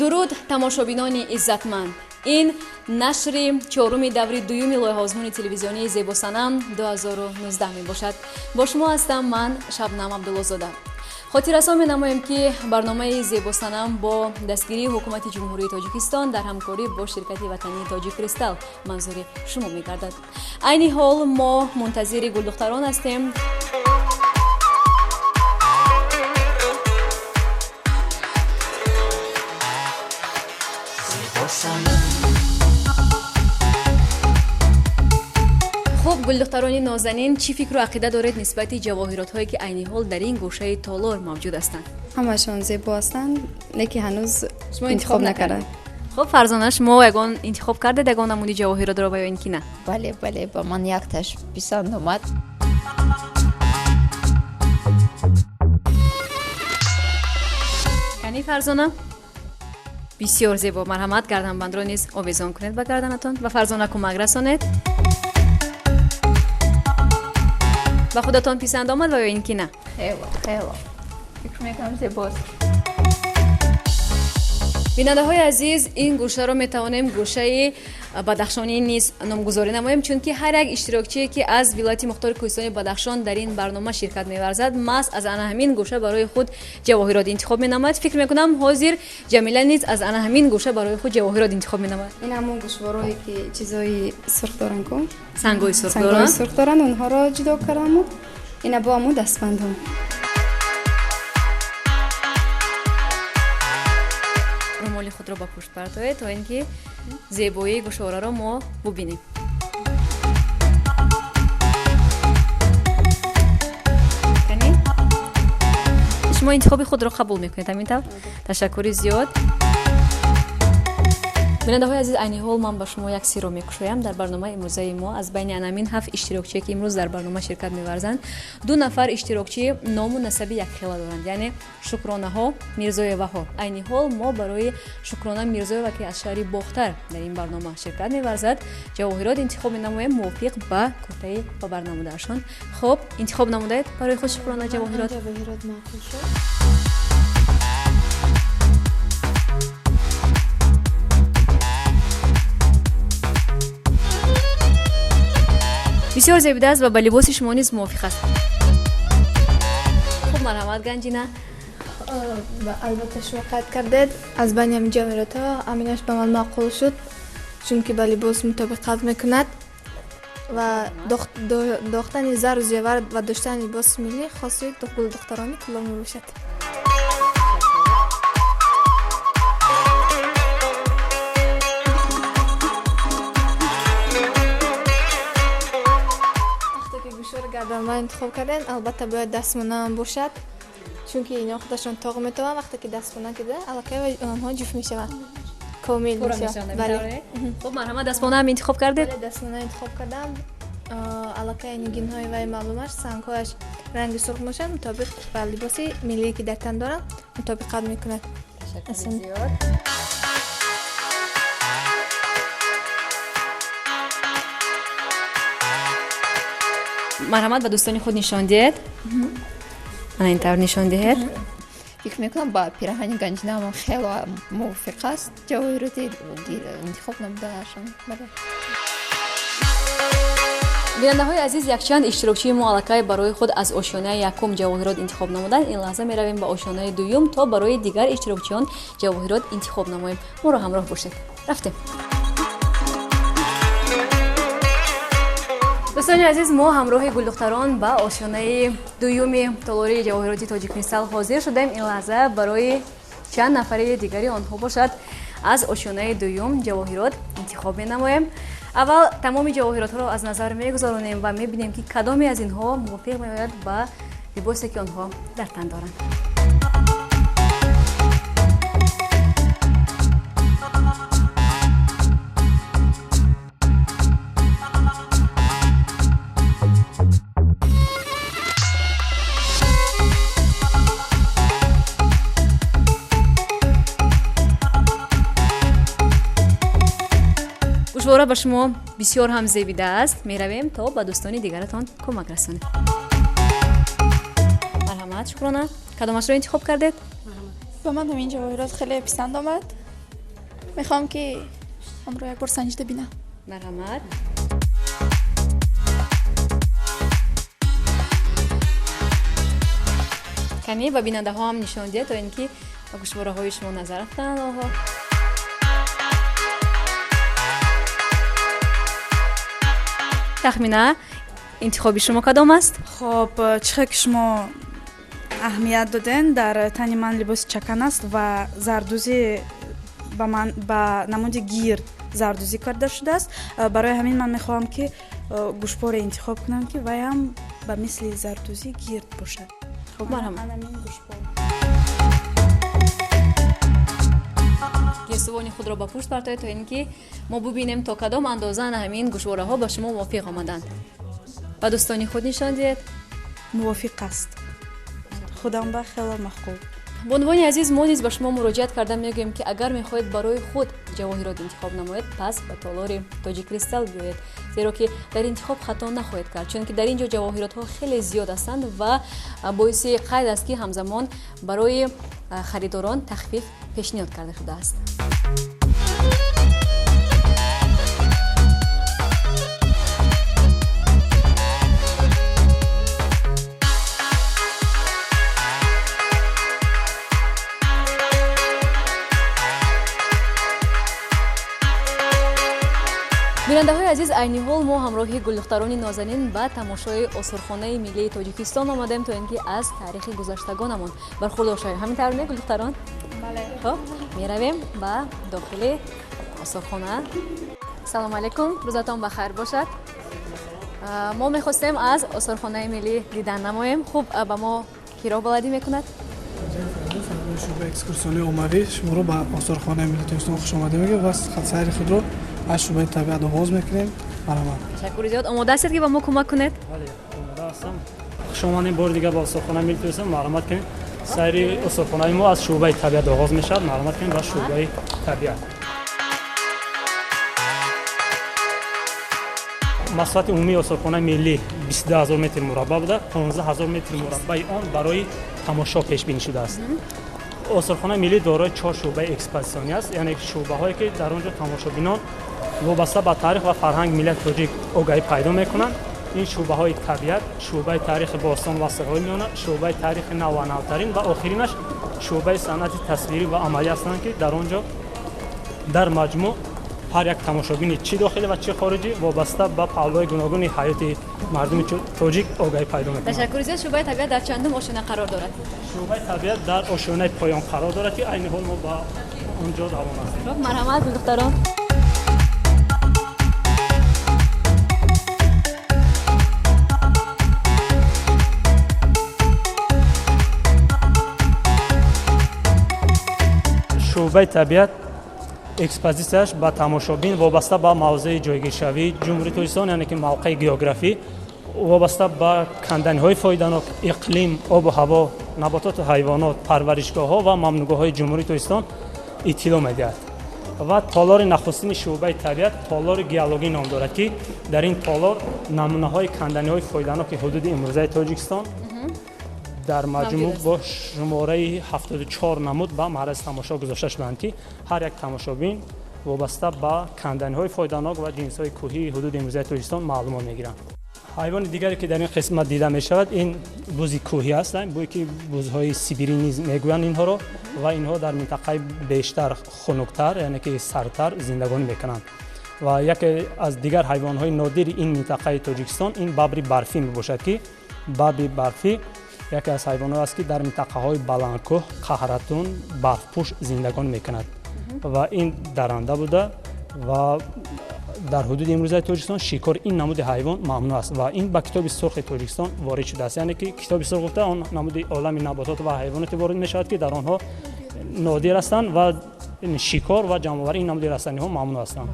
дуруд тамошобинони иззатманд, ин нашри чоруми даври дуюми лоиҳаозмуни телевизионии зебосанам 2019 мебошад. Бо шумо ҳастам ман Шабнам Абдуллозода. хотиррасон менамоем ки барномаи зебосанам бо дастгирии ҳукумати ҷумҳурии Тоҷикистон дар ҳамкорӣ бо ширкати ватании Тоҷик Кристал манзури шумо мегардад. айни ҳол мо мунтазири гулдухтарон ҳастем. хуб, гулдухтарони нозанин, чӣ фикру ақида доред нисбати ҷавоҳиротҳое ки айни ҳол дар ин гӯшаи толор мавҷуд ҳастанд? ҳамашон зебо ҳастанд, лекин ҳанӯз интихоб накардем. хуб, Фарзона, шумо ягон интихоб кардед ягон намуди ҷавоҳиротро ва ё ин ки на? бале, ба ман якташ писанд омад. яъни Фарзона бисёр зебо. марҳамат, гарданбандро низ овезон кунед ба гарданатон ва Фарзона кӯмак расонед. ба худатон писанд омад ва ё ин ки на? хело фикр мекунам зебост. бинандаҳои азиз, ин гӯшаро метавонем гӯшаи бадахшонӣ низ номгузорӣ намоем, чунки ҳар як иштирокчие ки аз вилояти мухтори кӯҳистони Бадахшон дар ин барнома ширкат меварзад, маҳз аз ана ҳамин гӯша барои худ ҷавоҳирот интихоб менамояд. фикр мекунам ҳозир Ҷамила низ аз ана ҳамин гӯша барои худ ҷавоҳирот интихоб менамояд. ин ҳамон гӯшворое ки чизои сурх доранд, ку сангои сангои сурх доранд, онҳоро ҷудо кардам. ина бо ҳамон дастбандҳо. румоли худро ба пушт бардоред то ин ки зебоии гӯшавораро мо бубинем. шумо интихоби худро қабул мекунед, ҳамин тав? ташаккури зиёд. бинандаҳои азиз, айни ҳол ман ба шумо як сирро мекушоям. дар барномаи имрӯзаи мо аз байни анамин 7 иштирокчие ки имрӯз дар барнома ширкат меварзанд, 2 нафар иштирокчӣ ному насаби якхела доранд, яъне Шукронаҳо Мирзоеваҳо. айни ҳол мо барои Шукрона Мирзоева ки аз шаҳри Бохтар дар ин барнома ширкат меварзад, ҷавоҳирот интихоб менамоем мувофиқ ба кӯтаи хабар намудаашон. хуб, интихоб намудаед барои худ Шукрона ҷавоҳирот? маъқул шуд. бисёр зебида аст ва ба либоси шумо низ мувофиқ аст. хуб, марҳамат Ганҷина. албатта шумо қайд кардед. аз байни ҳамин ҷавоҳиротҳо аминаш ба ман маъқул шуд, чунки ба либос мутобиқат мекунад ва дохтани зару зевар ва доштани либоси миллӣ хоси гулдухтарони кулло мебошад. гарданба интихоб кардем, албатта бояд дастмонам бошад, чунки ино худашон тоқ метавонанд. вақте ки дастмона кида аллакай онҳо ҷуфт мешаванд, комил мешаванд. бале. хуб, марҳамат, дастмонаам интихоб кардед? бале, дастмона интихоб кардам. аллакай нигинҳои вай маълумаш, сангҳояш ранги сурх мебошад, мутобиқ ба либоси миллие ки дар тан дорад мутобиқат мекунад. ташаккури зиёд. марҳамат, ба дӯстони худ нишон диҳед. ана ин тавр нишон диҳед. фикр мекунам ба пираҳани Ганҷина хело мувофиқ аст. ҷавоҳироти интихоб намудаашон. бинандаҳои азиз, якчанд иштирокчии мо аллакай барои худ аз ошёнаи якум ҷавоҳирот интихоб намуданд. ин лаҳза меравем ба ошёнаи дуюм то барои дигар иштирокчиён ҷавоҳирот интихоб намоем. моро ҳамроҳ бошед. рафтем. дӯстони азиз, мо ҳамроҳи гулдухтарон ба ошёнаи дуюми толори ҷавоҳироти Тоҷикмисал ҳозир шудем. Ин лаҳза барои чанд нафари дигари онҳо бошад аз ошёнаи дуюм ҷавоҳирот интихоб менамоем. аввал тамоми ҷавоҳиротҳоро аз назар мегузаронем ва мебинем ки кадоме аз инҳо мувофиқ меояд ба либосе ки онҳо дар тан доранд. гӯшвора ба шумо бисёр ҳам зебида аст. меравем то ба дӯстони дигаратон кӯмак расонем. марҳамат, шукрона. кадомашро интихоб кардед? ба ман ҳамин ҷавоҳирот хеле писанд омад. мехоҳам ки онро як бор санҷида бинам. марҳамат. каме ба бинандаҳо ҳам нишон диҳед то ин ки ба гӯшвораҳои шумо назар афкананд онҳо. тахмина интихоби шумо кадом аст? хоб чихе ки шумо аҳамият доден дар тани ман либоси чакан аст ва зардӯзи ба намуди гирд зардӯзӣ карда шудааст. барои ҳамин ман мехоҳам ки гӯшворе интихоб кунам ки вай ҳам ба мисли зардӯзи гирд бошад. хуб, марҳамат. гирсувони худро ба пушт партоед то ин ки мо бубинем то кадом андоза ҳамин гӯшвораҳо ба шумо мувофиқ омаданд. ба дӯстони худ нишон диҳед? мувофиқ аст. худам ба хело махкуб. бонувони азиз, мо низ ба шумо муроҷиат карда мегӯем ки агар мехоҳед барои худ ҷавоҳирот интихоб намоед, пас ба толори Тоҷиккристалл биёед, зеро ки дар интихоб хато нахоҳед кард, чунки дар ин ҷо ҷавоҳиротҳо хеле зиёд ҳастанд ва боиси қайд аст ки ҳамзамон барои харидорон тахфиф пешниҳод карда шудааст. бинандаҳои азиз, айни ҳол мо ҳамроҳи гулдухтарони нозанин ба тамошои осорхонаи миллии Тоҷикистон омадем то ин ки аз таърихи гузаштагонамон бархурдор шавем. ҳамин тавр не гулдухтарон? бале. хоб, меравем ба дохили осорхона. салому алайкум, рӯзатон бахайр бошад. мо мехостем аз осорхонаи миллӣ дидан намоем. хуб, ба мо киро баладӣ мекунад? шӯъбаи экскурсионии оммавӣ шуморо ба осорхонаи миллии Тоҷикистон хушомадӣ мегӯям ва сайри худро аз шӯъбаи табиат оғоз мекунем. Марҳамат. ташаккури зиёд. омода ҳастед ки ба мо кӯмак кунед? бале, омода ҳастам. хушомадем бори дигар ба осорхонаи миллии Тоҷикистон. марҳамат кунед. сайри осорхонаи мо аз шӯъбаи табиат оғоз мешавад. марҳамат кунед ба шӯъбаи табиат. масоҳати умумии осорхонаи миллӣ 22000 метр мураббаъ буда, 15000 метр мураббаъи он барои тамошо пешбинӣ шудааст. осорхонаи миллӣ дорои 4 шӯъбаи экспозитсионӣ аст, яъне шӯъбаҳое ки дар он ҷо тамошобинон вобаста ба таърих ва фарҳанги миллати тоҷик огаҳӣ пайдо мекунанд. ин шӯъбаҳои табиат, шӯъбаи таърихи бостон ва сиғои миёна, шӯъбаи таърихи нав ва навтарин ва охиринаш шӯъбаи санъати тасвирӣ ва амалӣ ҳастанд ки дар он ҷо дар маҷмӯъ ҳар як тамошобини чӣ дохилӣ ва чӣ хориҷӣ вобаста ба паҳлӯи гуногуни ҳаёти мардуми тоҷик огаҳӣ пайдо мекунад. ташаккури зиёд. шӯъбаи табиат дар чандум ошёна қарор дорад? шӯъбаи табиат дар ошёнаи поён қарор дорад ки айни ҳол мо ба он ҷо равон ҳастем. марҳамат гулдухтарон. шӯъбаи табиат экспозитсияш ба тамошобин вобаста ба мавзеи ҷойгиршавии ҷумҳурии Тоҷикистон, яъне ки мавқеи географӣ, вобаста ба канданиҳои фоиданок, иқлим, обу ҳаво, набототу ҳайвонот, парваришгоҳҳо ва мамнӯъгоҳҳои ҷумҳурии Тоҷикистон иттилоъ медиҳад. ва толори нахустини шӯъбаи табиат толори геологӣ ном дорад ки дар ин толор намунаҳои канданиҳои фоиданоки ҳудуди имрӯзаи Тоҷикистон дар маҷмӯъ бо шумораи 74 намуд ба маърази тамошо гузошта шуданд ки ҳар як тамошобин вобаста ба канданиҳои фоиданок ва ҷинсҳои кӯҳии ҳудуди имрӯзаи Тоҷикистон маълумот мегиранд. ҳайвони дигаре ки дар ин қисмат дида мешавад, ин бузи кӯҳӣ аст, бӯе ки бузҳои сибирӣ низ мегӯянд инҳоро ва инҳо дар минтақаи бештар хунуктар, яъне ки сардтар зиндагонӣ мекунанд. ва яке аз дигар ҳайвонҳои нодири ин минтақаи тоҷикистон ин бабри барфӣ мебошад ки бабри барфӣ яке аз ҳайвонҳое аст ки дар минтақаҳои баландкӯҳ қаҳратун барфпӯш зиндагон мекунад ва ин даранда буда ва дар ҳудуди имрӯзаи тоҷикистон шикори ин намуди ҳайвон мамнӯъ аст ва ин ба китоби сурхи тоҷикистон ворид шудааст яъне ки китоби сурх гуфта он намуди олами наботот ва ҳайвоноте ворид мешавад ки дар онҳо нодир ҳастанд ва шикор ва ҷамъоварӣ ин намуди растаниҳо мамнӯъ ҳастанд.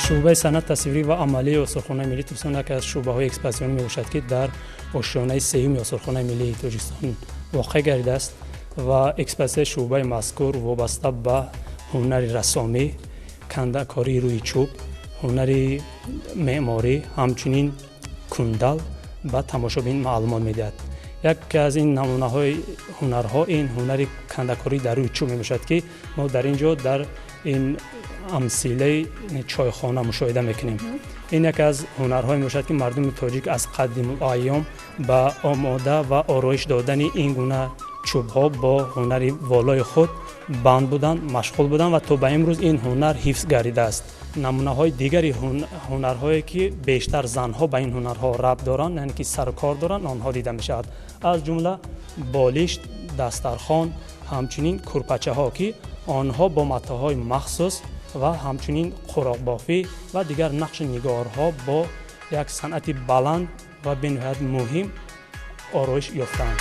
шӯъбаи санъат тасвирӣ ва амалии осорхонаи миллии тоҷикистон яке аз шӯъбаҳои экспозитсионӣ мебошад ки дар ошонаи сеюми осорхонаи миллии тоҷикистон воқеъ гардидааст ва экспозитсияи шӯъбаи мазкур вобаста ба ҳунари рассомӣ, кандакории рӯи чӯб, ҳунари меъморӣ, ҳамчунин кундал ба тамошобин маълумот медиҳад. яке аз ин намунаҳои ҳунарҳо ин ҳунари кандакорӣ дар рӯи чӯб мебошад ки мо дар ин ҷо дар ин амсилаи чойхона мушоҳида мекунем. ин яке аз ҳунарҳое мебошад ки мардуми тоҷик аз қадиму айём ба омода ва ороиш додани ин гуна чӯбҳо бо ҳунари волои худ банд буданд, машғул буданд ва то ба имрӯз ин ҳунар ҳифз гардидааст. намунаҳои дигари ҳунарҳое ки бештар занҳо ба ин ҳунарҳо рабт доранд, яъне ки сарукор доранд, онҳо дида мешавад. аз ҷумла болишт, дастархон, ҳамчунин курпачаҳо ки онҳо бо матоъҳои махсус ва ҳамчунин қуроқбофӣ ва дигар нақши нигорҳо бо як санъати баланд ва бениҳоят муҳим ороиш ёфтаанд.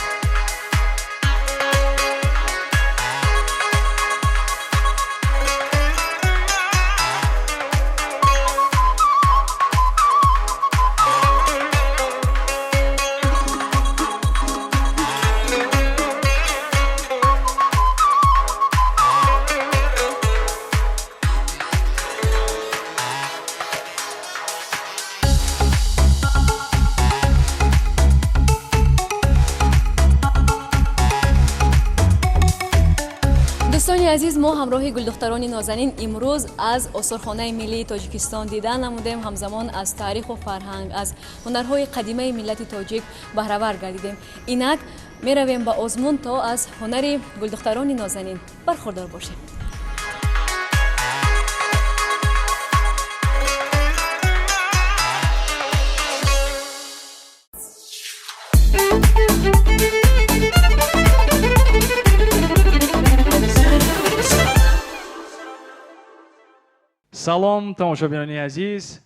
дӯстони азиз, мо ҳамроҳи гулдухтарони нозанин имрӯз аз осорхонаи миллии тоҷикистон дидан намудем, ҳамзамон аз таъриху фарҳанг, аз ҳунарҳои қадимаи миллати тоҷик баҳравар гардидем. инак меравем ба озмун то аз ҳунари гулдухтарони нозанин бархурдор бошем. салом тамошобинони азиз,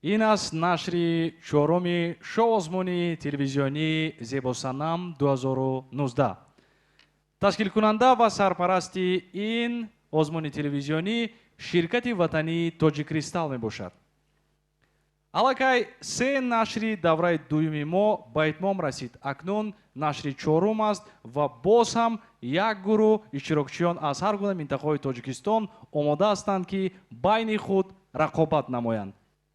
ин аст нашри чороми шоу-озмуни телевизионии зебосанам 2019. ташкилкунанда ва сарпарасти ин озмуни телевизионӣ ширкати ватании тоҷикристалл мебошад. аллакай се нашри давраи дуюми мо ба итмом расид. акнун нашри чорум аст ва боз ҳам як гурӯҳ иштирокчиён аз ҳар гуна минтақаҳои тоҷикистон омода ҳастанд ки байни худ рақобат намоянд.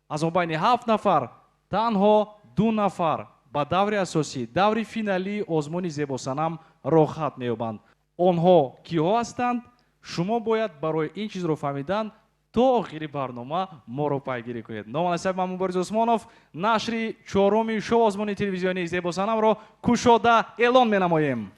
аз он байни 7 нафар танҳо 2 нафар ба даври асосӣ, даври финалии озмуни зебосанам рохат меёбанд. онҳо киҳо ҳастанд? шумо бояд барои ин чизро фаҳмидан то охири барнома моро пайгирӣ кунед. номанасиб ман Мубориз Усмонов нашри чороми шоу озмуни телевизионии зебосанамро кушода эълон менамоем.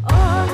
Oh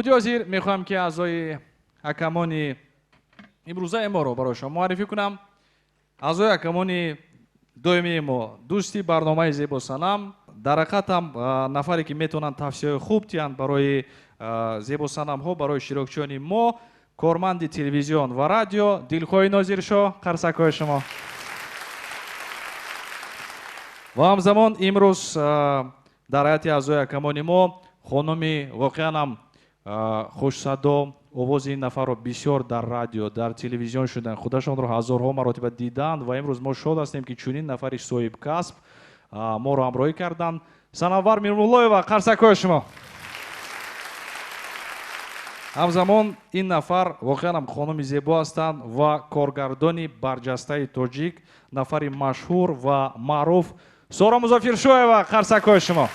ҳуҷҷоти ҳозир мехоҳам ки аъзои ҳакамони имрӯзаи моро барои шумо муаррифӣ кунам. аъзои ҳакамони доимии мо, дӯсти барномаи Зебо Санам, дар ҳақиқат ҳам нафаре ки метавонанд тавсияҳои хуб диҳанд барои Зебо Санамҳо, барои иштирокчиёни мо, корманди телевизион ва радио, Дилхоҳи Нозиршоҳ, қарсакҳои шумо. ва ҳамзамон имрӯз дар ҳайати аъзои ҳакамони мо хонуми воқеан ҳам хушсадо, овози ин нафарро бисёр дар радио, дар телевизион шудан, худашонро ҳазорҳо маротиба дидаанд ва имрӯз мо шод ҳастем ки чунин нафари соҳибкасб моро ҳамроҳӣ карданд. Санавар Мирмуллоева, қарсакҳои шумо. ҳамзамон ин нафар воқеан ҳам хонуми зебо ҳастанд ва коргардони барҷастаи тоҷик, нафари машҳур ва маъруф Сора Музофиршоева, қарсакҳои шумо.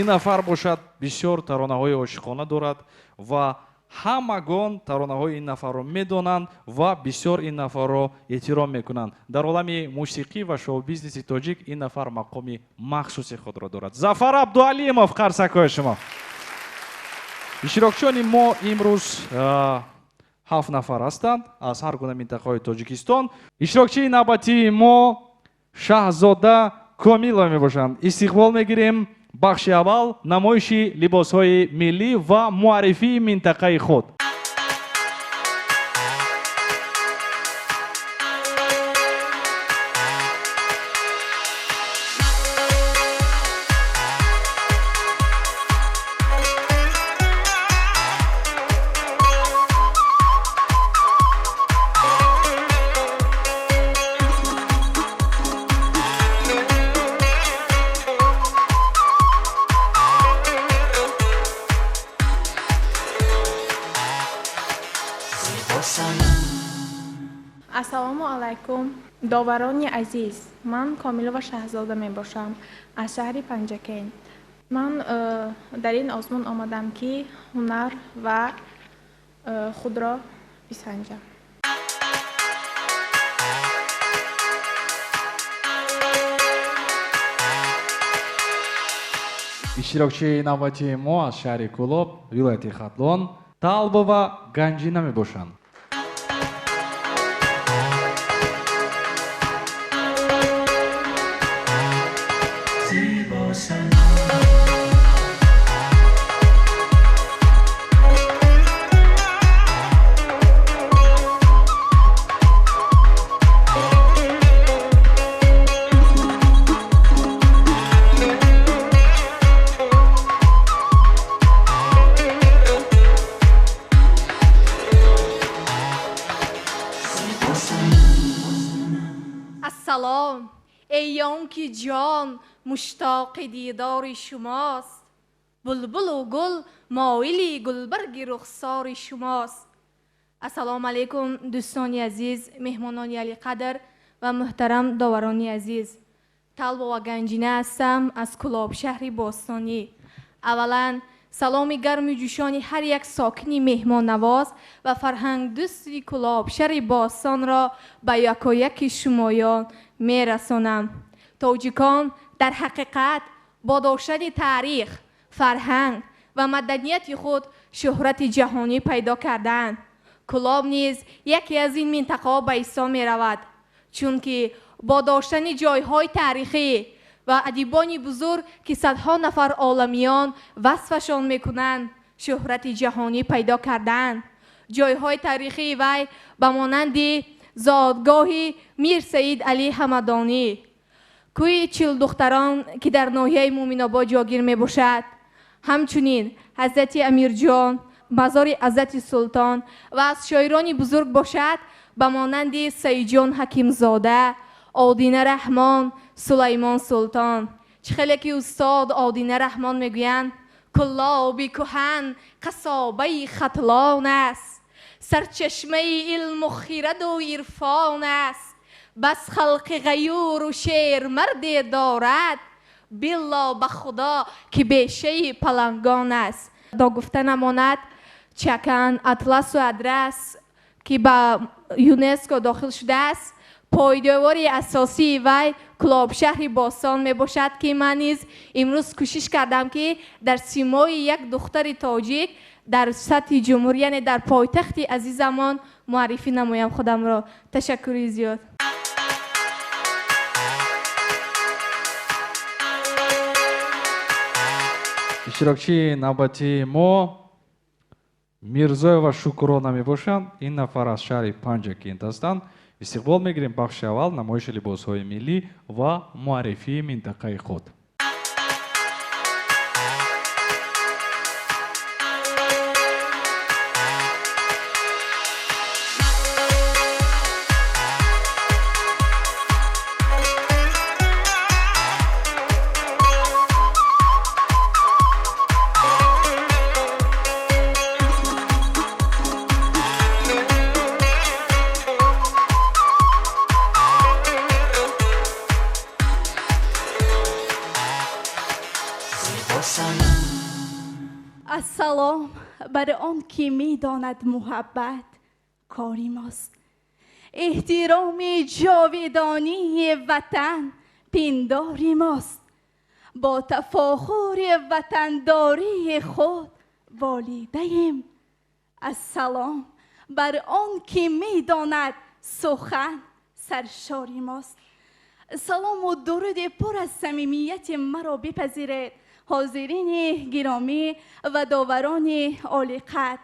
ин нафар бошад бисёр таронаҳои ошиқона дорад ва ҳамагон таронаҳои ин нафарро медонанд ва бисёр ин нафарро эҳтиром мекунанд. Дар олами мусиқӣ ва шоу-бизнеси тоҷик ин нафар мақоми махсуси худро дорад. Зафар Абдуалимов, қарсакҳои шумо. иштирокчиёни мо имрӯз 7 нафар ҳастанд аз ҳар гуна минтақаҳои Тоҷикистон. иштирокчии навбатии мо Шаҳзода Комилова мебошанд. истиқбол мегирем. бахши аввал намоиши либосҳои миллӣ ва муаррифии минтақаи худ. ассалому алайкум, доварони азиз. Ман Комилова Шаҳзода мебошам аз шаҳри Панҷакен. Ман дар ин озмун омадам ки ҳунар ва худро бисанҷам. иштирокчии навбатии мо аз шаҳри Кӯлоб, вилояти Хатлон, Талбова Ганҷина мебошанд. السلام ایام که جان مشتاق دیدار شماست بلبل و گل مایلی گلبرگ رخسار شماست. السلام علیکم دوستانی عزیز، مهمانانی علی قدر و محترم داورانی عزیز. طلبه و گنجینه هستم از کلاب شهر باستانی. اولا سلامی گرم و جوشانی هر یک ساکنی مهمان نواز و فرهنگ دوستی کلاب شهر باستان را به یکایک شمایان می رسانم. تاجیکان در حقیقت با داشتن تاریخ، فرهنگ و مدنیت خود شهرت جهانی پیدا کردند. کلاب نیز یکی از این منطقه به حساب می رود، چون که با داشتن جایهای تاریخی و ادیبان بزرگ که صدها نفر عالمیان وصفشان میکنند شهرت جهانی پیدا کردند. جایهای تاریخی وی به مانند زادگاه میر سید علی حمدانی، کوی چل دختران که در ناحیه مومن‌آباد جاگیر می باشد، همچنین حضرت امیر جان، مزار حضرت سلطان و از شاعران بزرگ باشد به مانند سید جان حکیم زاده، آدینه رحمان، سلیمان سلطان. خیلی که استاد آدینه رحمان میگویند کلابی کهن قصابه خطلان است، سرچشمه علم و خرد و عرفان است، بس خلق غیور و شعر مرد دارد، بالله به خدا که بیشه پلنگان است. دا گفته نماند چکن اطلس و ادرس که به یونسکو داخل شده است پایداری اساسی وی کلاب شهر باستان می باشد که من نیز امروز کوشش کردم که در سیمای یک دختر تاجیک در سطح جمهوری، یعنی در پایتخت عزیزمان معرفی نمایم خودم را. تشکر زیاد. اشتراکچی نوبتی ما میرزایова شکرانه می باشند. این نفر از شهر پنجکент هستند. استقبال میگیریم بخش اول نمایش لباسهای ملی و معرفی منطقه خود. السلام بر آن که می داند محبت کاری ماست. احترام جاودانی وطن پنداری ماست. با تفاخر وطنداری خود والدیم. السلام بر آن که می داند سخن سرشاری ماست. سلام و درود پر از صمیمیت مرا بپذیرید حاضرین گرامی و داوران عالی قدر.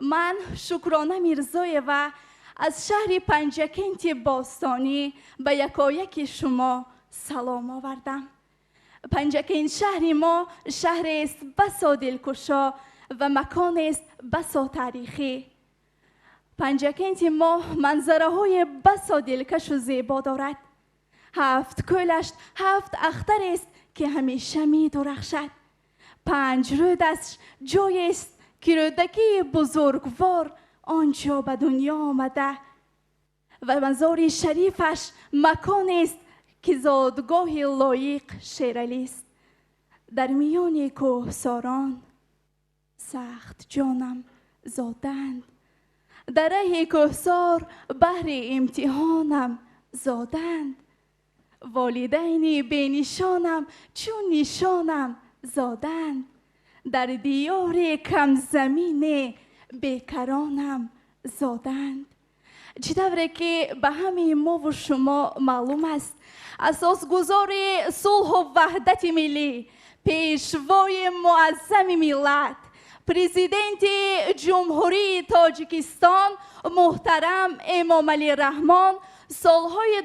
من شکرانه میرزایوا از شهر پنجکент باستانی به یکایک شما سلام آوردم. پنجکент شهر ما شهر است بسا دلکشا و مکان است بسا تاریخی. پنجکент ما منظره های بسا دلکش و زیبا دارد. 7 کلش 7 اختر است که همیشه می درخشد. 5 رودش جای است که رودکی بزرگوار آنجا به دنیا آمده و مزار شریفش مکان است که زادگاه لایق شیرالی است. در میان کوهساران سخت جانم زادند. در ره کوهسار بهر امتحانم زادند. والدین بینشانم چون نشانم زادند. در دیار کم زمین بیکرانم زادند. چطوره که به همه ما و شما معلوم است اساس گذار صلح و وحدت ملی، پیشوای معظم ملت، پرزیدنت جمهوری تاجیکستان محترم امام علی رحمان سالهای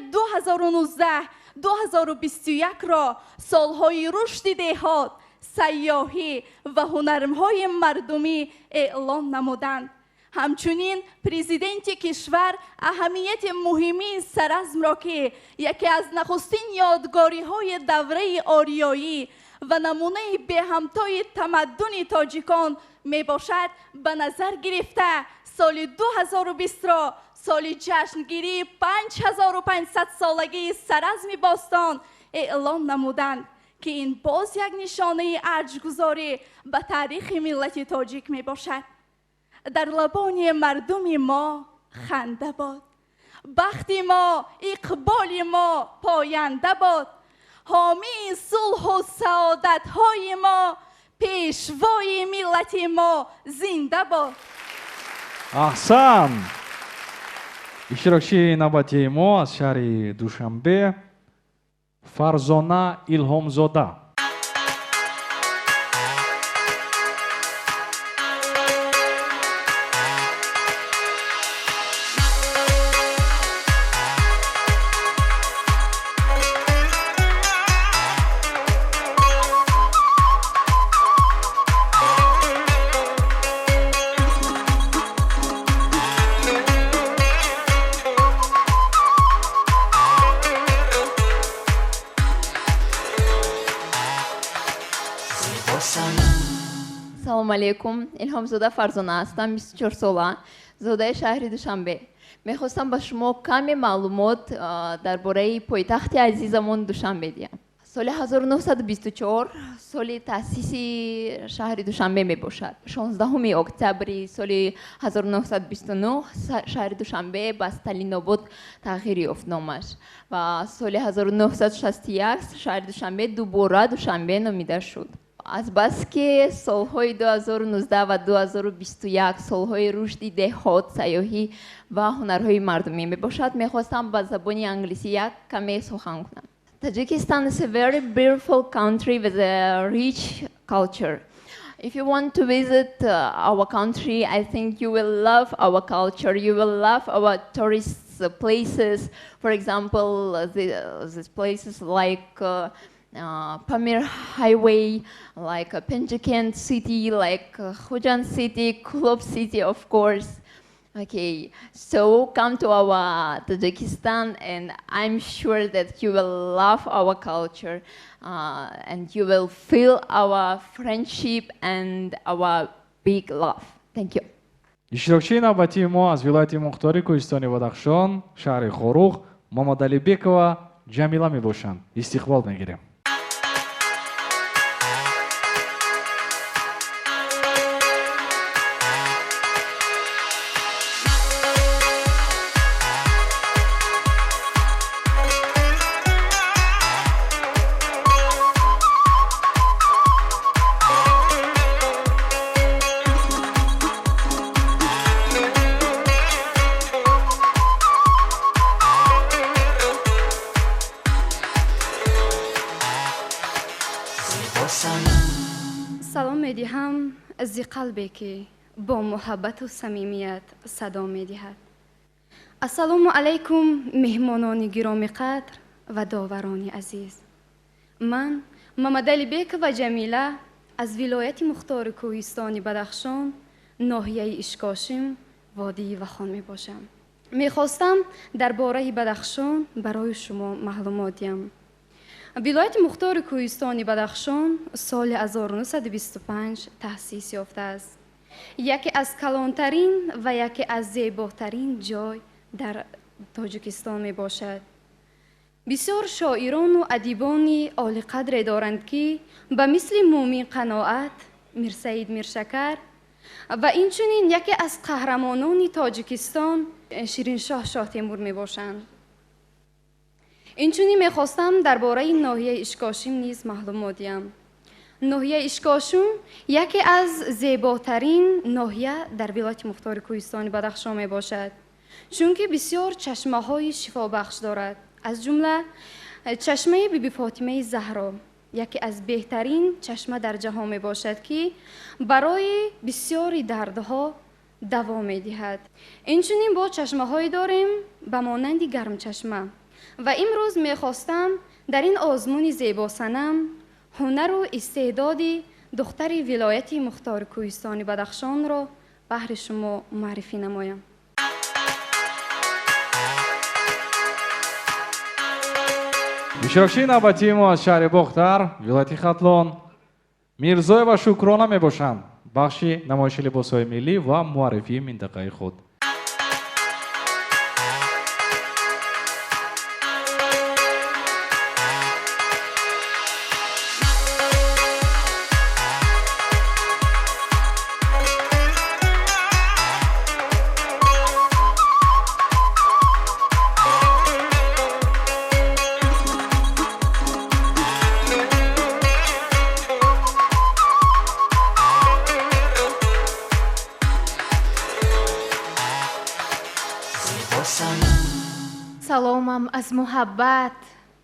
2019-2021 را سالهای رشد دهات، سیاحی و هنرهای مردمی اعلام نمودند. همچنین پرزیدنت کشور اهمیت مهمی سرزم را که یکی از نخستین یادگاری های دوره آریایی و نمونه به همتای تمدن تاجیکان می باشد به نظر گرفته سال 2020 را سال جشنگیری 5500 سالگی سرزم باستان اعلام نمودند که این باز یک نشانه ارجگذاری به تاریخ ملت تاجیک می باشد. در لبان مردم ما خنده باد، بخت ما اقبال ما پاینده باد، حامی صلح و سعادت های ما پیشوای ملت ما زنده باد. احسن. اشتراکچی نوبتی ما از شهر دوشنبه فرزانه الهامزاده. سلام علیکم. الهامزاده فرزانه هستم. 24 ساله، زاده شهر دوشنبه. میخواستم با شما کمی معلومات درباره پایتخت عزیزمون دوشنبه دیم. سال 1924 سال تأسیس شهر دوشنبه می باشد. 16 اکتبر سال 1929 شهر دوشنبه به استالیناباد تغییر یافت نامش و سال 1961 شهر دوشنبه دوباره دوشنبه نامیده شد. از بس که سالهای 2019 و 2021 سالهای رشد دهات، سیاحی و هنرهای مردمی می باشد، میخواستم با زبان انگلیسی یک کمی سخن کنم. Tajikistan is a very beautiful country with a rich culture. If you want to visit our country, I think you will love our culture. You will love our tourist places. For example, these places like Pamir Highway, like Penjikent City, like Khujan City, Kulub City, of course. Okay, so come to our Tajikistan, and I'm sure that you will love our culture, and you will feel our friendship and our big love. Thank you. иштирокчии навбатии мо аз вилояти мухтори кӯҳистони бадахшон шаҳри хорух Мамадалибекова Ҷамила мебошанд. истиқбол мегирем. салом медиҳам зи қалбе ки бо муҳаббату самимият садо медиҳад. ассалому алайкум меҳмонони гироми қадр ва доварони азиз. ман Мамадалибекова Ҷамила аз вилояти мухтори кӯҳистони Бадахшон, ноҳияи Ишкошим, водии Вахон мебошам. мехостам дар бораи Бадахшон барои шумо маълумот диҳам. вилояти мухтори кӯҳистони Бадахшон соли 1925 таъсис ёфтааст. яке аз калонтарин ва яке аз зеботарин ҷой дар Тоҷикистон мебошад. бисёр шоирону адибони олиқадре доранд ки ба мисли Мумин Қаноат, Мирсаид Миршакар ва инчунин яке аз қаҳрамонони Тоҷикистон Шириншоҳ Шоҳ Темур мебошанд. инчунин мехостам дар бораи ноҳияи Ишкошим низ маълумот диҳам. ноҳияи Ишкошим яке аз зеботарин ноҳия дар вилояти мухтори кӯҳистони Бадахшон мебошад, чунки бисёр чашмаҳои шифобахш дорад. аз ҷумла чашмаи биби Фотимаи Заҳро яке аз беҳтарин чашма дар ҷаҳон мебошад ки барои бисёри дардҳо даво медиҳад. инчунин бо чашмаҳое дорем ба монанди гармчашма. ва имрӯз мехостам дар ин озмуни зебосанам ҳунару истеъдоди духтари вилояти мухтори кӯҳистони Бадахшонро баҳри шумо муаррифӣ намоям. иштирокчии навбатии мо аз шаҳри Бохтар, вилояти Хатлон Мирзоева Шукрона мебошанд. бахши намоиши либосҳои миллӣ ва муаррифии минтақаи худ. саломам аз муҳаббат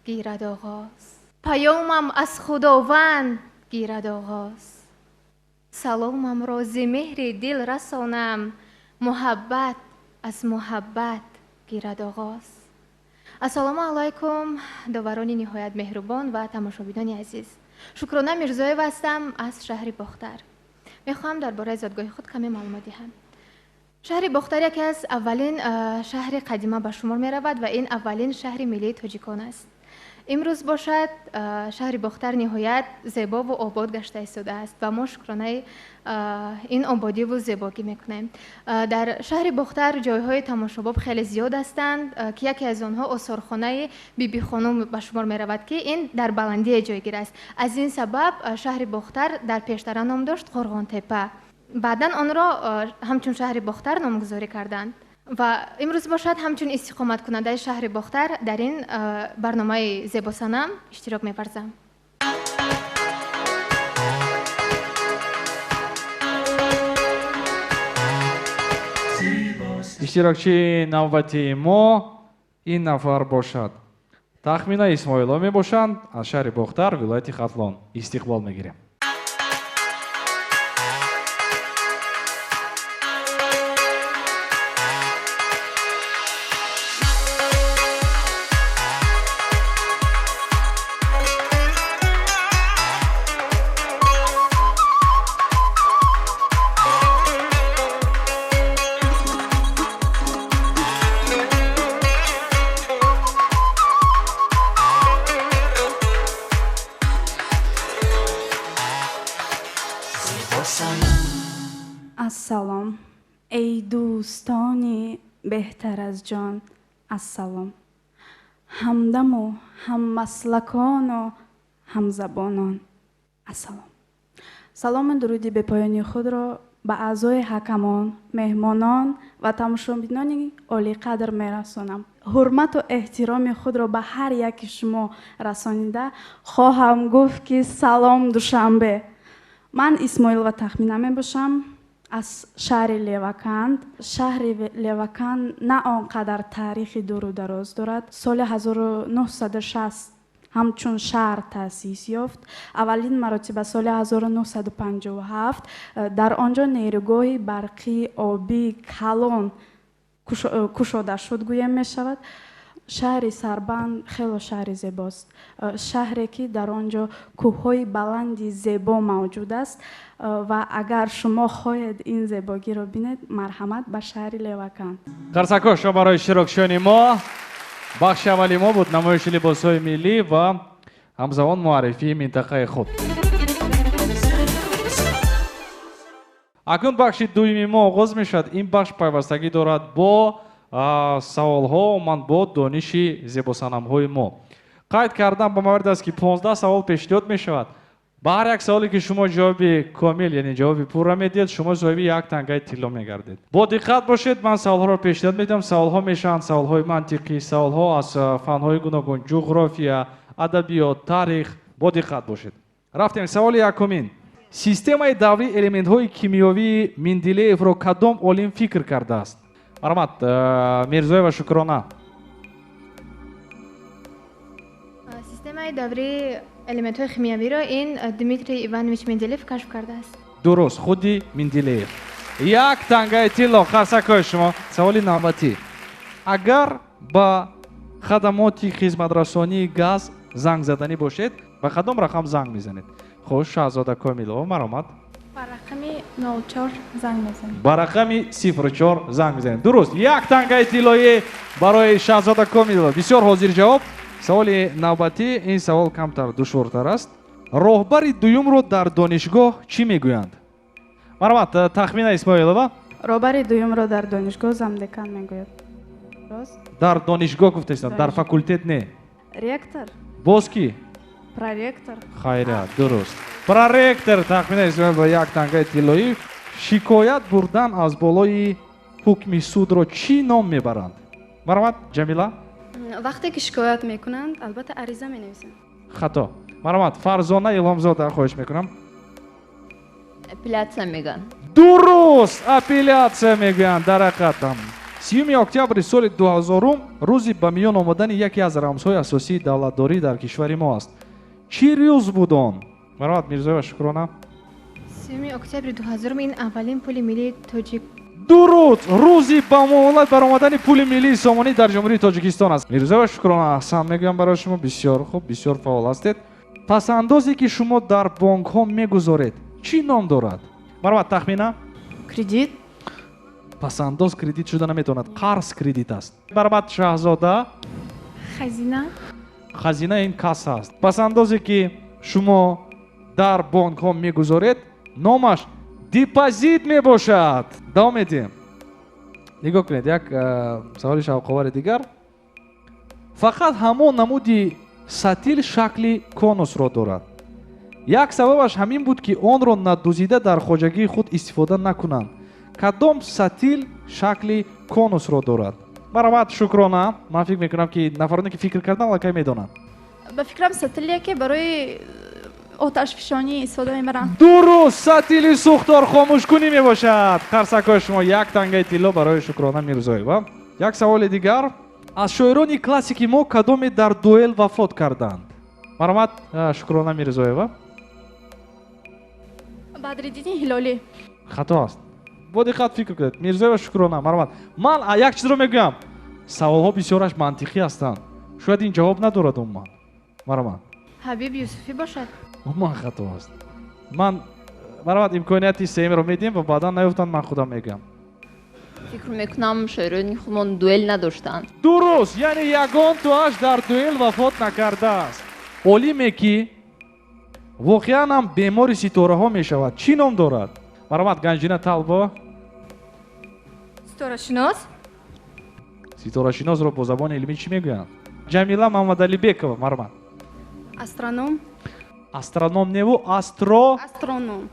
гирад оғоз, паёмам аз худованд гирад оғоз. саломамро зи меҳри дил расонам, муҳаббат аз муҳаббат гирад оғоз. ассалому алайкум доварони ниҳоят меҳрубон ва тамошобинони азиз. Шукрона Мирзоева ҳастам аз шаҳри Бохтар. мехоҳам дар бораи зодгоҳи худ каме маълумот диҳам. шаҳри Бохтар яке аз аввалин шаҳри қадима ба шумор меравад ва ин аввалин шаҳри миллии тоҷикон аст. имрӯз бошад шаҳри бохтар ниҳоят зебо ву обод гашта истодааст ва мо шукронаи ин ободиву зебогӣ мекунем. Дар шаҳри бохтар ҷойҳои тамошобоб хеле зиёд ҳастанд ки яке аз онҳо осорхонаи бибихонум ба шумор меравад ки ин дар баландие ҷойгир аст. Аз ин сабаб шаҳри бохтар дар пештара ном дошт Қорғонтепа. Баъдан онро ҳамчун шаҳри бохтар номгузорӣ карданд. ва имрӯз бошад ҳамчун истиқоматкунандаи шаҳри бохтар дар ин барномаи зебосанам иштирок меварзам. иштирокчии навбатии мо ин нафар бошад. Тахмина Исмоилов мебошанд аз шаҳри Бохтар, вилояти Хатлон. Истиқбол мегирем. ассалом эй дӯстони беҳтар аз ҷон, ассалом ҳамдаму ҳаммаслакону ҳамзабонон, ассалом. саломи дуруди бепоёни худро ба аъзои ҳакамон, меҳмонон ва тамошобинони олиқадр мерасонам. ҳурмату эҳтироми худро ба ҳар яки шумо расонида хоҳам гуфт ки салом душанбе. ман Исмоилова Тахмина мебошам аз шаҳри Леваканд. шаҳри Леваканд на он қадар таърихи дуру дароз дорад. соли 1960 ҳамчун шаҳр таъсис ёфт. аввалин маротиба соли 1957 дар он ҷо нейругоҳи барқӣ, обӣ, калон кушода шуд гӯем мешавад. шаҳри Сарбанд хело шаҳри зебост. шаҳре ки дар он ҷо кӯҳҳои баланди зебо мавҷуд аст ва агар шумо хоҳед ин зебогиро бинед, марҳамат ба шаҳри Леваканд. Қарсакош барои иштирокчиёни мо. бахши аввали мо буд намоиши либосҳои миллӣ ва ҳамзавон муаррифии минтақаи худ. акнун бахши дуюми мо оғоз мешавад. ин бахш пайвастагӣ дорад бо саволҳо ман бо дониши зебосанамҳои мо. қайд кардан ба маварид аст ки 15 савол пешниҳод мешавад. ба ҳар як саволе ки шумо ҷавоби комил, яъне ҷавоби пурра медиҳед, шумо соҳиби як тангаи тилло мегардед. бо диққат бошед, ман саволҳоро пешниҳод медиҳам. саволҳо мешаванд саволҳои мантиқӣ, саволҳо аз фанҳои гуногун, ҷуғрофия, адабиёт, таърих. бо диққат бошед. рафтем саволи якумин. системаи даврии элементҳои кимиёвии Менделеевро кадом олим фикр кардааст? марҳамат, Мирзоева Шукрона. системаи даврии элементҳои химиявиро ин Дмитрий Иванович Менделеев кашф кардааст. дуруст, худи Менделеев. як тангаи тилло. қарсакои шумо. саволи навбатӣ. агар ба хадамоти хизматрасонии газ занг заданӣ бошед, ба кадом рақам занг мезанед? хуш, шаҳзода Комилова, марҳамат. ба рақами 04 занг мезанем. ба рақами 04 занг мезанед. дуруст, як тангаи тиллоӣ барои шаҳзода Комилова. бисёр ҳозир ҷавоб. саволи навбатӣ. ин савол камтар душвортар аст. роҳбари дуюмро дар донишгоҳ чӣ мегӯянд? марҳамат, Тахмина Исмоилова. роҳбари дуюмро дар донишгоҳ замдекан мегӯяд. рост? дар донишгоҳ гуфтаистам, дар факултет не. ректор? боз кӣ? проректор? хайрият, дуруст. проректор Тахмина Исмоилова як тангаи тиллоӣ. шикоят бурдан аз болои ҳукми судро чӣ ном мебаранд? марҳамат, Ҷамила. вақте ки шикоят мекунанд, албатта ариза менависанд. хато. марҳамат, Фарзона Илҳомзода, хоҳиш мекунам. апелляция мегӯянд. дуруст, апелляция мегӯянд. дар ҳақиқатам 30 октябри соли 2000 рӯзи ба миён омадани яке аз рамзҳои асосии давлатдорӣ дар кишвари мо аст. чӣ рӯз буд он? марҳамат, Мирзоева Шукрона. 30 октябри 2000 ин аввалин пули миллии тоҷик. дуруд, рӯзи ба муомалат баромадани пули миллии сомонӣ дар ҷумҳурии Тоҷикистон аст. Мирзоева Шукрона, аҳсан мегӯям барои шумо. бисёр хуб, бисёр фаъол ҳастед. пасандозе ки шумо дар бонкҳо мегузоред чӣ ном дорад? марҳамат, Тахмина. кредит? пасандоз кредит шуда наметавонад, қарз кредит аст. марҳамат, Шаҳзода. хазина? хазина ин кас аст. Пасандозе ки шумо дар бонкҳо мегузоред, номаш депозит мебошад. давом медиҳем. нигоҳ кунед, як саволи шавқовари дигар. фақат ҳамон намуди сатил шакли конусро дорад. як сабабаш ҳамин буд ки онро надузида дар хоҷагии худ истифода накунанд. кадом сатил шакли конусро дорад? марҳамат, шукрона. ман фикр мекунам ки нафароне ки фикр кардан лакай медонанд. ба фикрам сатиле ки барои оташфишонӣ истифода мебаранд. дуруст, сатили сӯхтор хомӯшкунӣ мебошад. қарсакҳои шумо як тангаи тилло барои Шукрона Мирзоева. як саволи дигар. аз шоирони классики мо кадоме дар дуэл вафот карданд? марҳамат, Шукрона Мирзоева. Бадриддини Ҳилолӣ. хато аст. бо диққат фикр кунед. Мирзоева, Шукрона, марҳамат. ман як чизро мегӯям. саволҳо бисёраш мантиқӣ ҳастанд. шояд ин ҷавоб надорад умуман. марҳамат. ҳабиб юсуфӣ бошад. умуман хато аст. ман марҳамат, имконияти сеюмро медиҳем ва баъдан наёфтанд, ман худам мегӯям. фикр мекунам шоирони худмон дуэл надоштанд. дуруст, яъне ягон туаш дар дуэл вафот накардааст. олиме ки воқеан ҳам бемори ситораҳо мешавад, чӣ ном дорад? марҳамат, Ганҷина Талбо. ситорашинос. ситорашиносро бо забони илмӣ чӣ мегӯянд? Ҷамила Мамадалибекова, марҳамат. астроном. астроном неву астроном.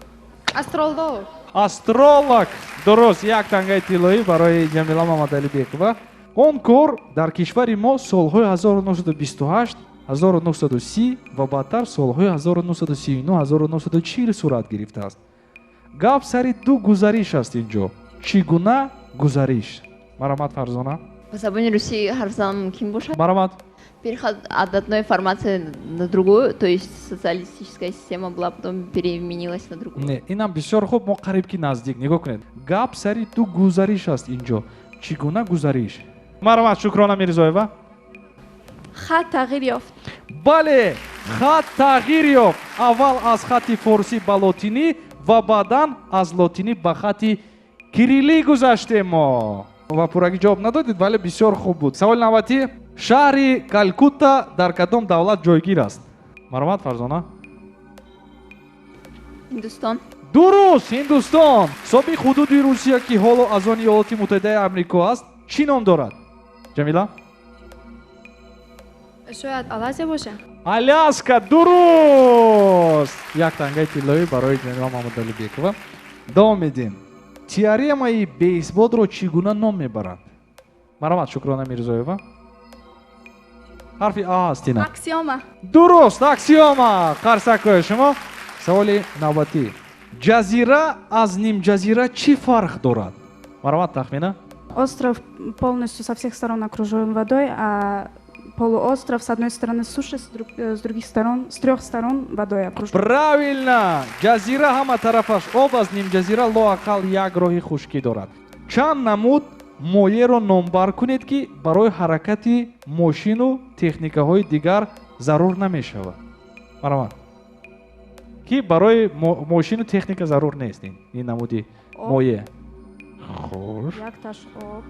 астролог. астролог. дуруст, як тангаи тиллоӣ барои Ҷамила Мамадалибекова. он кор дар кишвари мо солҳои 1928 1930 ва баъдтар солҳои 1939 1940 сурат гирифтааст. гап сари ду гузариш аст инҷо. чӣ гуна гузариш? марҳамат, Фарзона. По забони русӣ ҳарф зан мумкин бошад? Марҳамат. Переход от одной формации на другую, то есть социалистическая система была, потом переменилась на другую. Не, инам бисёр хуб, мо қариб ки наздик. Нигоҳ кунед. Гап сари ду гузариш аст инҷо. Чӣ гуна гузариш? Марҳамат, Шукрона Мирзоева. хат тағйир ёфт. бале, хат тағйир ёфт. аввал аз хати форсӣ ба лотинӣ ва баъдан аз лотинӣ ба хати кириллӣ гузаштем мо. ва пуррагӣ ҷавоб надодед, вале бисёр хуб буд. саволи навбатӣ. шаҳри Калкутта дар кадом давлат ҷойгир аст? марҳамат, Фарзона. Ҳиндустон. дуруст, Ҳиндустон. собиқ ҳудуди Русия ки ҳоло аз они Иёлоти Муттаҳидаи Амрико аст, чӣ ном дорад? Ҷамила? шояд Алазия бошад. Аляска, дуруст. як тангаи тиллоӣ барои Ҷамила Мамадалибекова. давом медиҳем. теоремаи бейсбодро чӣ гуна ном мебаранд? марҳамат, Шукрона Мирзоева. ҳарфи а аст ина. аксиома. дуруст, аксиома. қарсакҳои шумо. саволи навбатӣ. ҷазира аз нимҷазира чӣ фарқ дорад? марҳамат, Тахмина. Остров полностью со всех сторон окружен водой, а полуостров с одной стороны суши, с других сторон, с трех сторон водой окружен. правильно. ҷазира ҳама тарафаш об аст, нимҷазира лоақал як роҳи хушкӣ дорад. чанд намуд моеъро номбар кунед ки барои ҳаракати мошину техникаҳои дигар зарур намешавад? марҳамат. ки барои мошину техника зарур нест ин намуди моеъ. хуш. Якташ об.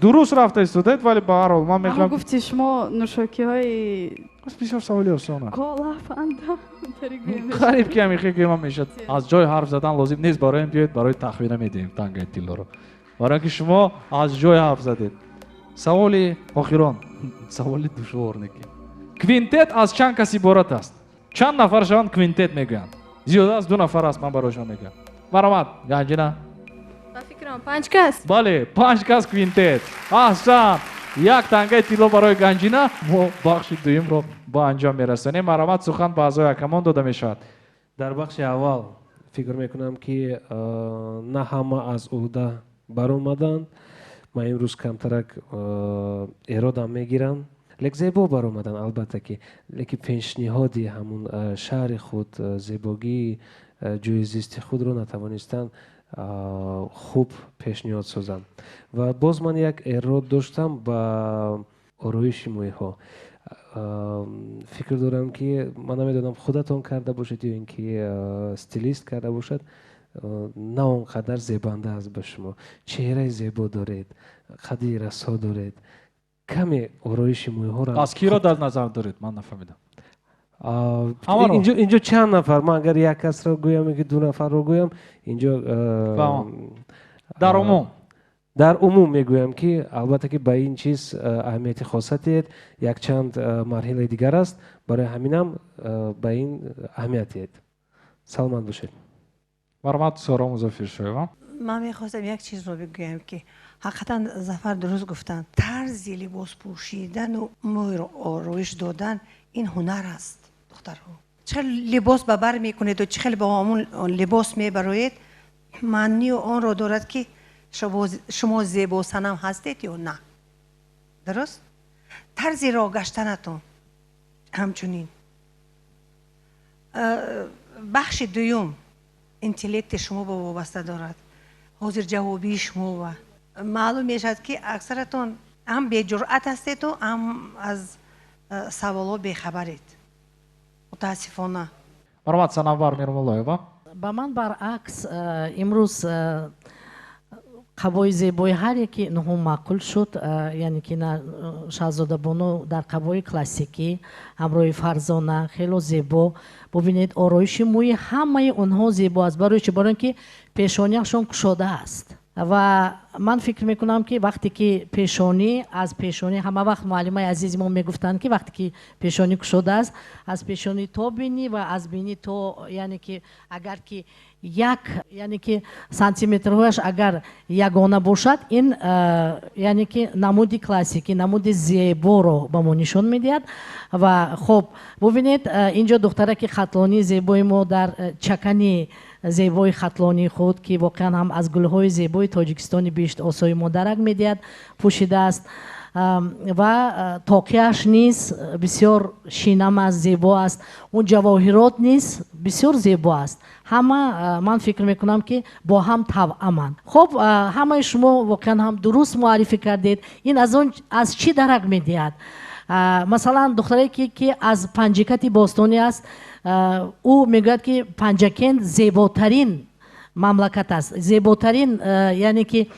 дуруст рафта истодед, вале ба ҳар ҳол ман Ама мехоҳам гуфти шумо нӯшокиҳои бисёр саволи осона. кола, фанта таригӯем. қариб ки ҳамин хел ман мешад. аз ҷой ҳарф задан лозим нест, барои ин биёед барои тахвина медиҳем тангаи тиллоро. барои ки шумо аз ҷой ҳарф задед. саволи охирон. саволи душвор неки. квинтет аз чанд кас иборат аст? чанд нафар шаванд квинтет мегӯянд? зиёда аз 2 нафар аст, ман барои шумо мегӯям. марҳамат, Ганҷина. ба фикрам 5 кас. бале, 5 кас квинтет. аҳсан. як тангаи тилло барои Ганҷина. мо бахши дуюмро ба анҷом мерасонем. марҳамат, сухан ба аъзои ҳакамон дода мешавад. дар бахши аввал фикр мекунам ки на ҳама аз уҳда баромаданд. ман имрӯз камтарак эродам мегирам. лек зебо баромадан, албатта ки лекин пешниҳоди ҳамун шаҳри худ, зебогии ҷӯи зисти худро натавонистанд хуб пешниҳод созанд. ва боз ман як эрод доштам ба ороиши моеъҳо. фикр дорам ки ман намедонам худатон карда бошед ё ин ки стилист карда бошад, на он қадар зебанда аст ба шумо. чеҳраи зебо доред, қадди расо доред, каме ороиши мӯйҳоро аз киро дар назар доред? ман нафаҳмидам. инҷо чанд нафар? ман агар як касро гӯям ки ду нафарро гӯям инҷо дар умум дар умум мегӯям ки албатта ки ба ин чиз аҳамияти хосатиет якчанд марҳилаи дигар аст барои ҳаминам ба ин аҳамият диҳед. саломат бошед. марҳамат сора музофиршоева. ман мехостам як чизро бигӯям ки ҳақиқатан зафар дуруст гуфтанд. тарзи либос пӯшидану мӯйро ороиш додан ин ҳунар аст. духтарҳо чӣ хел либос ба бар мекунеду чӣ хел ба омон либос мебароед маънию онро дорад ки шумо зебосанам ҳастед ё на. дуруст? тарзи роҳ гаштанатон ҳамчунин. бахши дуюм интеллекти шумо ба вобаста дорад. ҳозирҷавобии шумо ва маълум мешавад ки аксаратон ҳам беҷуръат ҳастеду ҳам аз саволҳо бехабаред. мутаассифона. марҳамат санавар мирмуллоева. ба ман баръакс имрӯз қабои зебои ҳар яки нуҳум маъқул шуд, яъне ки шаҳзода боно дар қабои классикӣ ҳамроҳи фарзона хело зебо. бубинед ороиши мӯи ҳамаи онҳо зебо аст, барои чи? барои ки пешонияшон кушода аст ва ман фикр мекунам ки вақте ки пешонӣ аз пешонӣ ҳама вақт муаллимаи азизи мо мегуфтанд ки вақте ки пешонӣ кушода аст аз пешонӣ то бинӣ ва аз бинӣ то, яъне ки агар ки як яъне ки сантиметрҳояш агар ягона бошад ин яъне ки намуди классикӣ намуди зеборо ба мо нишон медиҳад. ва хоб бубинед инҷо духтараки хатлони зебои мо дар чакани зебои хатлони худ ки воқеан ҳам аз гулҳои зебои тоҷикистони бишт осои мо дарак медиҳад пӯшидааст ва тоқияш низ бисёр шинам аст, зебо аст. он ҷавоҳирот низ бисёр зебо аст. ҳама ман фикр мекунам ки бо ҳам тавъаманд. хоб ҳамаи шумо воқеан ҳам дуруст муаррифӣ кардед. ин аз чӣ дарак медиҳад? масалан духтаре ки аз панҷикати бостонӣ аст, ӯ мегӯяд ки панҷакент зеботарин мамлакат аст, зеботарин яъне ки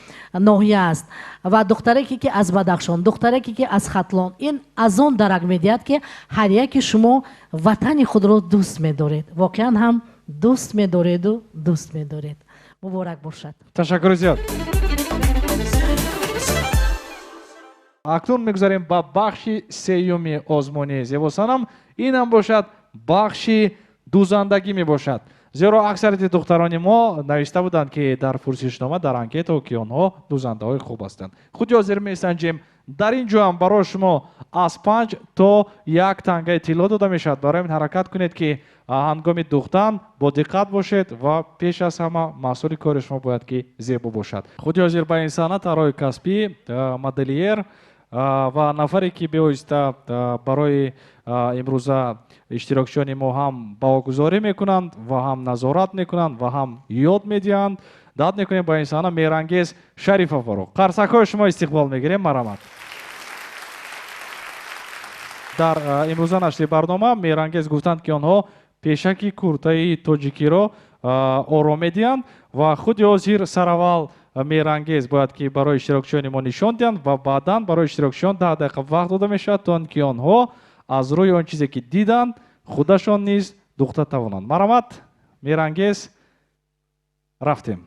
ноҳия аст. ва духтареке ки аз бадахшон, духтареке ки аз хатлон, ин аз он дарак медиҳад ки ҳар яки шумо ватани худро дӯст медоред. воқеан ҳам дӯст медореду дӯст медоред. муборак бошад. ташаккури зиёд. акнун мегузарем ба бахши сеюми озмуни зебосанам. инам бошад бахши дузандагӣ мебошад. зеро аксарияти духтарони мо навишта буданд ки дар пурсишнома дар анкето ки онҳо дузандаҳои хуб ҳастанд. худи ҳозир месанҷем. дар ин ҷоам барои шумо аз 5 то 1 тангаи тилло дода мешавад. барои ин ҳаракат кунед ки ҳангоми духтан бо диққат бошед ва пеш аз ҳама масъули кори шумо бояд ки зебо бошад. худи ҳозир ба ин саҳна тарои касбӣ модельер ва нафаре ки беоиста барои имрӯза иштирокчиёни мо ҳам баҳогузорӣ мекунанд ва ҳам назорат мекунанд ва ҳам ёд медиҳанд. даъват мекунем ба ин саҳна меҳрангез Шарифовро. қарсакҳои шумо истиқбол мегирем. марҳамат. дар имрӯза нашри барнома меҳрангез гуфтанд ки онҳо пешаки куртаи тоҷикиро ором медиҳанд ва худи ҳозир сараввал меҳрангез бояд ки барои иштирокчиёни мо нишон диҳанд ва баъдан барои иштирокчиён 10 дақиқа вақт дода мешавад то ки онҳо аз рӯи он чизе ки диданд худашон низ духта тавонанд. марҳамат. меҳрангез рафтем.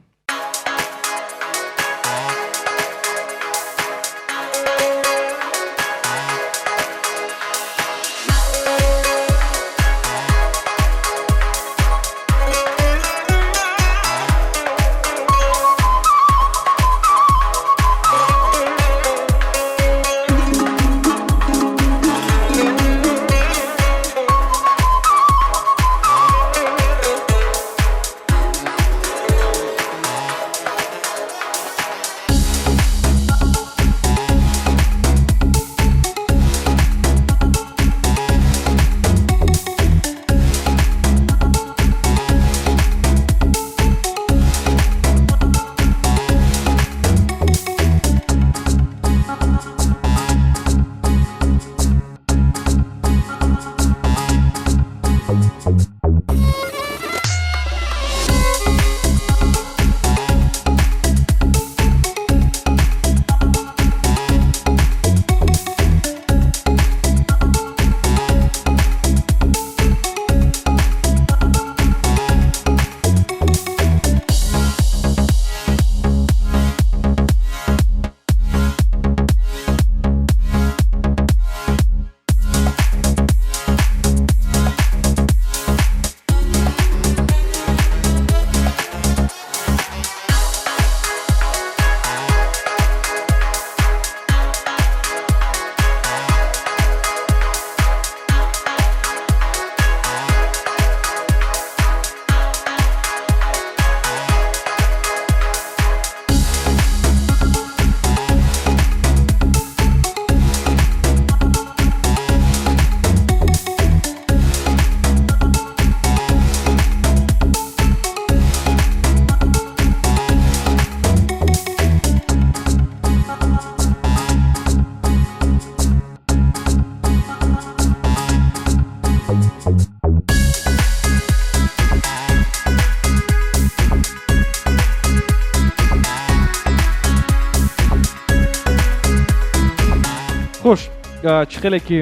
чихеле ки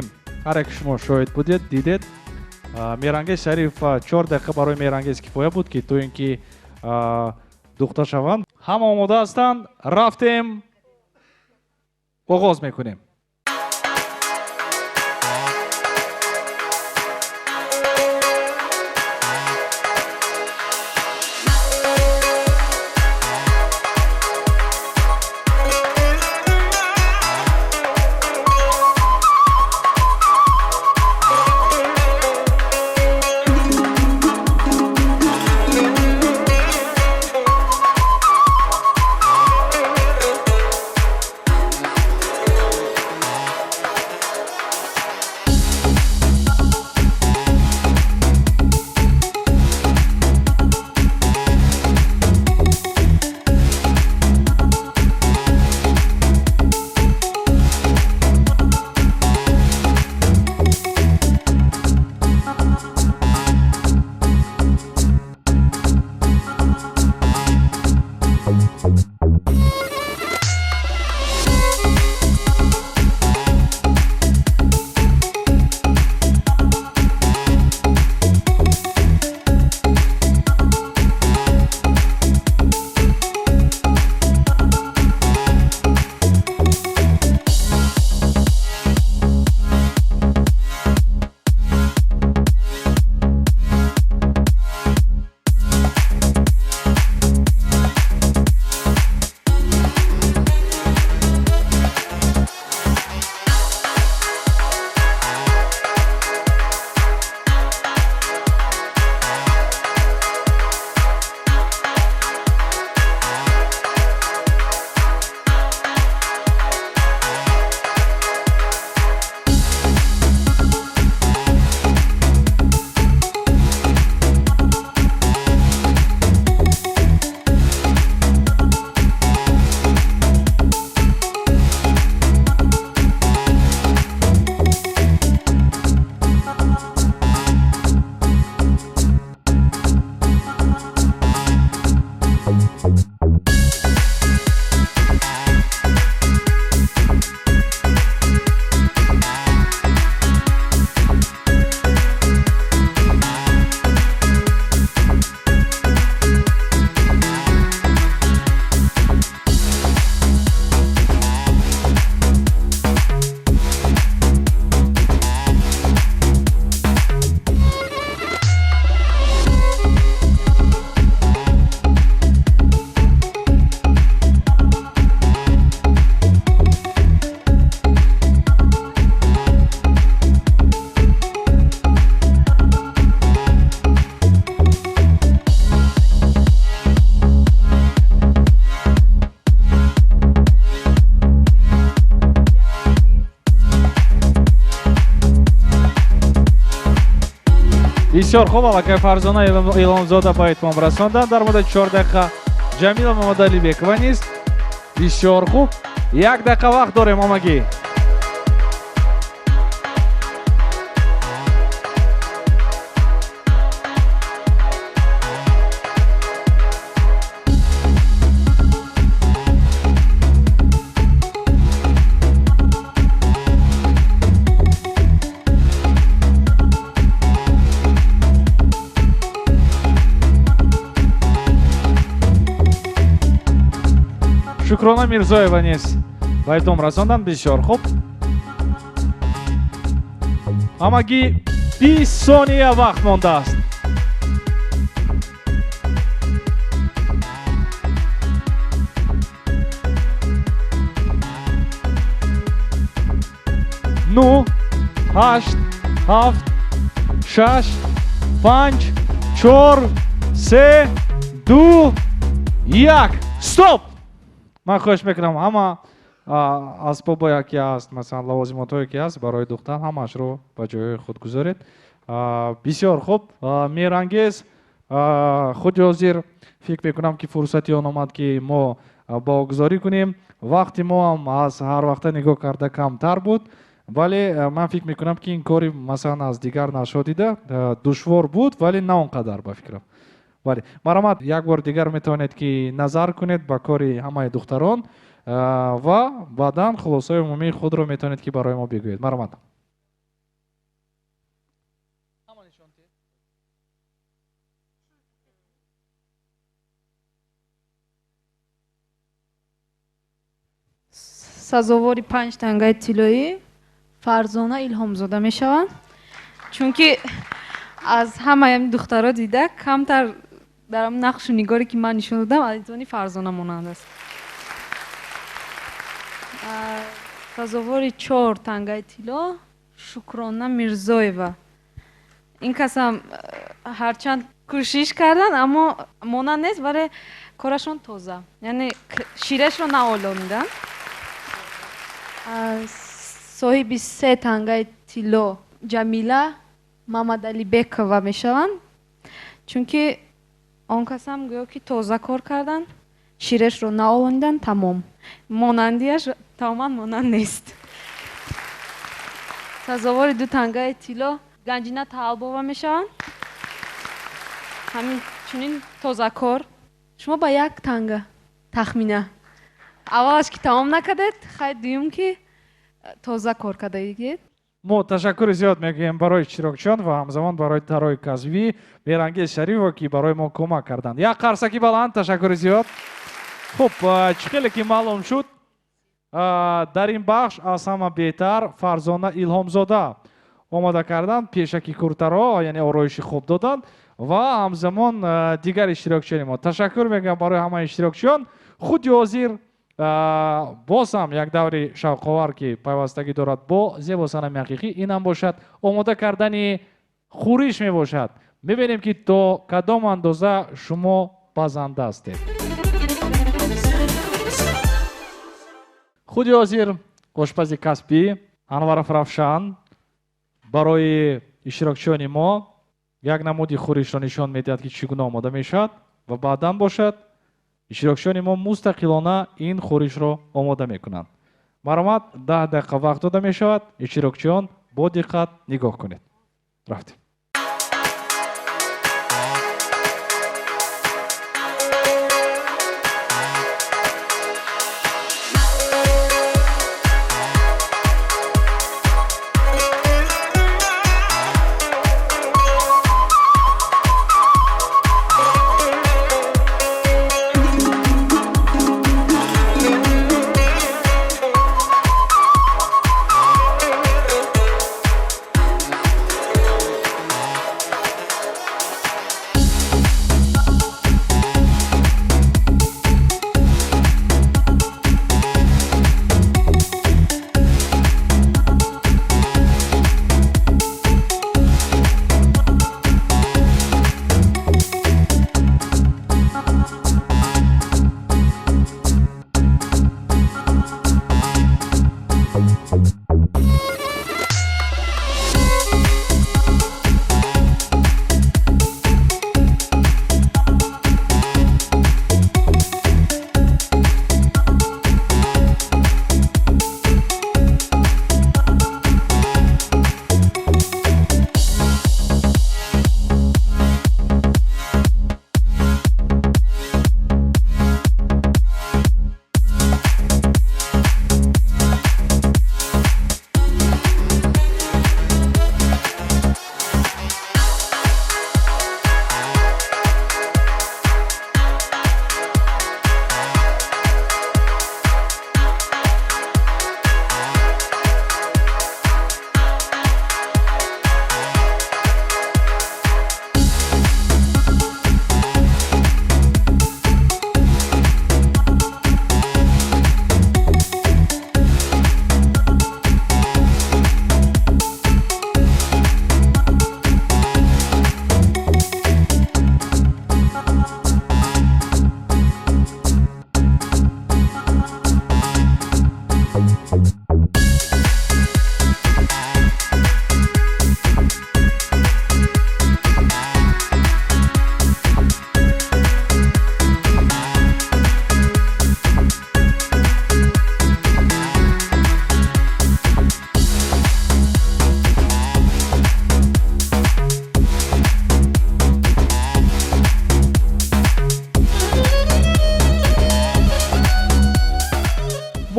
ҳар як шумо шоҳид будед дидед Мерангез Шариф 4 дақиқа барои Мерангез кифоя буд ки то ин ки духта шаванд. Ҳама омода ҳастанд? Рафтем. оғоз мекунем. بسیار خوب آقای فرزانه ایلانزاده با اتمام رساندن در مورد 4 دقیقه جمیل محمدعلی بیکوه نیست. بسیار خوب 1 دقیقه وقت داریم آمگی. Шукрона Мирзоева نیست با اتمام رساندن. بسیار خوب همگی 20 ثانیه وقت مانده است. نو 8 7 6 5 4 3 2 1 стоп. من خواهش میکنم همه اسبابایی که هست مثلا لوازماتی که هست برای دختر همش رو به جای خود گذارید. بسیار خوب میرانگیز خود حاضر فکر میکنم که فرصتی آن آمد که ما باگذاری کنیم. وقتی ما هم از هر وقت نگاه کرده کمتر بود ولی من فکر میکنم که این کاری مثلا از دیگر نشدیده دشوار بود ولی نه اونقدر به فکرم. ولی مرحمت یک بار دیگر میتونید که نظر کنید با کاری همه دختران ва баъдан хулосаи умумии худро метавонед ки барои мо бигӯед. марҳамат. сазовори 5 тангаи тиллоӣ Фарзона Илҳомзода мешаванд. Чунки аз ҳамаи духтаро дида камтар дар нақшу нигоре ки ман нишон додам азизони Фарзона монанд аст. сазовори 4 тангаи тилло Шукрона Мирзоева. ин касам ҳарчанд кӯшиш кардан аммо монанд нест, вале корашон тоза, яъне ширешро наолонидан. соҳиби 3 тангаи тилло Ҷамила Мамадалибекова мешаванд, чунки он касам гӯё ки тоза кор кардан, ширешро наолонидан, тамом. Монандияш тамоман монанд нест. сазовори 2 тангаи тилло Ганҷина Таалбова мешаванд. ҳамин чунин тозакор. шумо ба 1 танга тахмина аввалаш ки тамом накардед, хай дуюм ки тоза кор кардагид. мо ташаккури зиёд мегӯем барои чирокчиён ва ҳамзамон барои тарои казбӣ Мерангез Шаривова ки барои мо кӯмак карданд. як қарсаки баланд, ташаккури зиёд. хуб, чӣ хеле ки маълум шуд, дар ин бахш аз ҳама беҳтар Фарзона Илҳомзода омода карданд, пешаки куртаро, яъне ороиши хуб доданд ва ҳамзамон дигар иштирокчиёни мо. Ташаккур мегӯям барои ҳамаи иштирокчиён. худи ҳозир боз ҳам як даври шавқовар ки пайвастагӣ дорад бо зебосанами ҳақиқӣ, инам бошад омода кардани хӯриш мебошад. мебинем ки то кадом андоза шумо базанда ҳастед. худи ҳозир ошпази касбӣ Анваров Равшан барои иштирокчиёни мо як намуди хӯришро нишон медиҳад ки чӣ гуна омода мешавад ва баъдан бошад иштирокчиёни мо мустақилона ин хӯришро омода мекунанд. марҳамат, 10 дақиқа вақт дода мешавад. иштирокчиён бо диққат нигоҳ кунед. рафтем.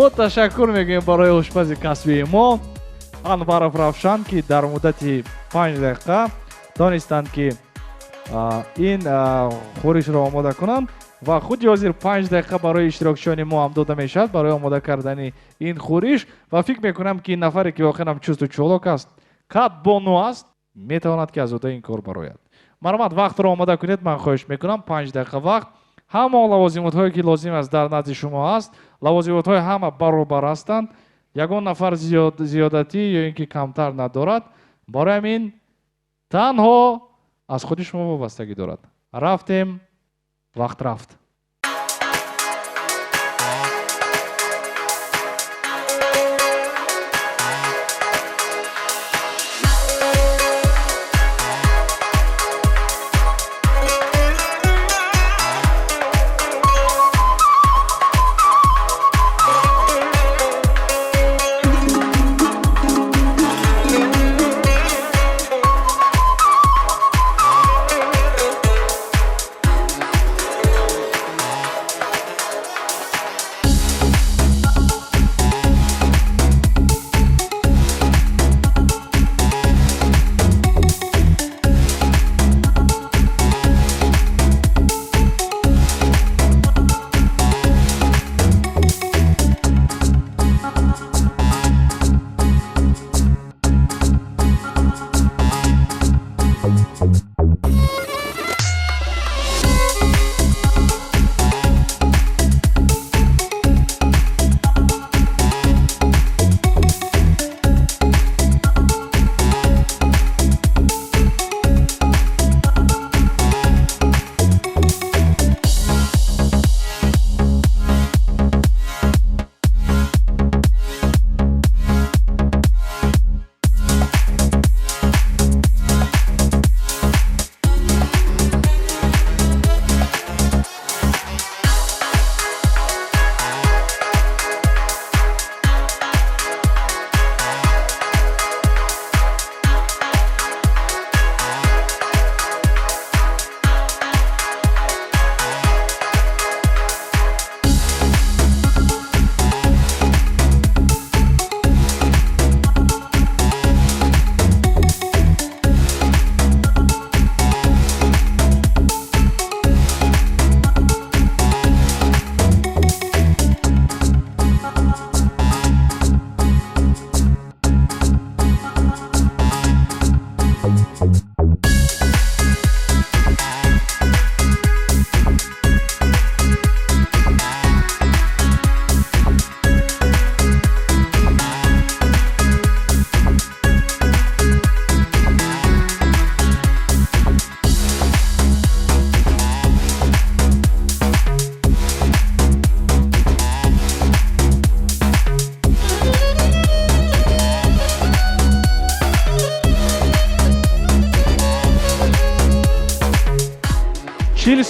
мо ташаккур мегӯем барои ошпази касбии мо Анваров Равшан, ки дар муддати 5 дақиқа донистанд ки ин хӯришро омода кунанд ва худи ҳозир 5 дақиқа барои иштирокчиёни мо ҳам дода мешавад барои омода кардани ин хӯриш ва фикр мекунам ки ин нафаре ки воқеан чусту чолок аст кад бону аст метавонад ки азода ин кор барояд. Марҳамат, вақтро омода кунед, ман хоҳиш мекунам 5 дақиқа вақт. ҳама лавозимотҳое ки лозим аст дар назди шумо аст. Лавозимотҳои ҳама баробар ҳастанд. ягон нафар зиёдатӣ ё ин ки камтар надорад. барои ҳамин танҳо аз худи шумо вобастагӣ дорад. Рафтем, вақт рафт.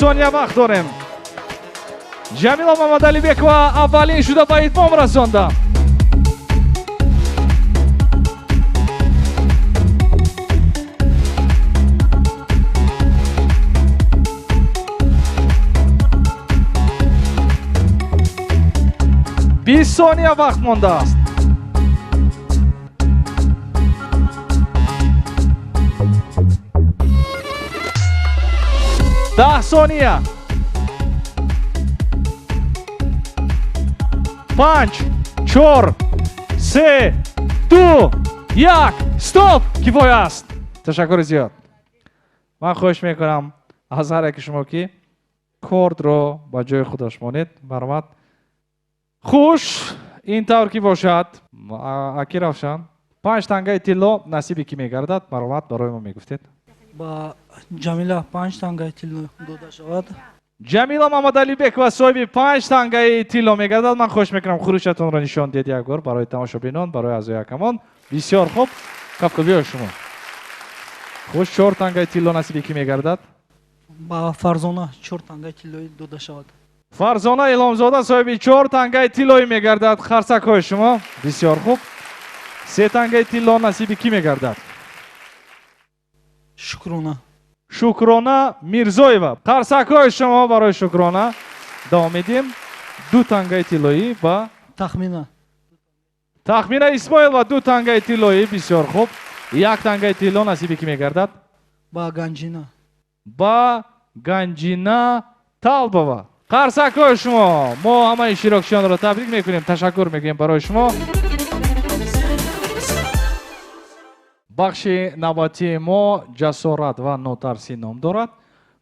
сония вақт дорем. ҷамила мамадалибекова аввалин шуда ба итмом расонда. بیست ثانیه وقت مانده است. ده ثانیه. 5 4 3 2 1 стоп. کفایه است. تشکر زیاد. من خواهش میکنم از هر یک شما که کورد رو با جای خودش مانید. مرحمت. خوش این طور که باشد اکی روشن 5 تنگه تیلو نصیبی که میگردد مرحمت برای ما میگفتید. با جمیله 5 تنگه تیلو داده شود. جمیله ممدعلیبکова صاحب 5 تنگه تیلو میگردد. من خوش میکنم خروشتون رو نشان دید یک بار برای تماشابینان، برای اعضای کمان. بسیار خوب. کفکوی شما. خوش 4 تنگه تیلو نصیبی که میگردد. با فرزانه 4 تنگه تیلو داده شود. فرزانه الهامزاده صاحب 4 تنگه تیلوی میگردد. خرسک‌های شما. بسیار خوب. 3 تنگه تیلو نصیبی کی میگردد؟ شکرانه. شکرانه میرزایeva. خرسک‌های شما برای شکرانه. دوام میدیم. 2 تنگه تیلویی با тахмина тахмина исмоилова 2 тангаи тиллоӣ. бисёр хуб. 1 тангаи тилло насиби ки мегардад? ба ганҷина ба ганҷина талбова. қарсакҳои шумо, мо ҳамаи иштирокчиёнро табрик мекунем, ташаккур мекунем барои шумо. бахши навбатии мо ҷасорат ва нотарсӣ ном дорад.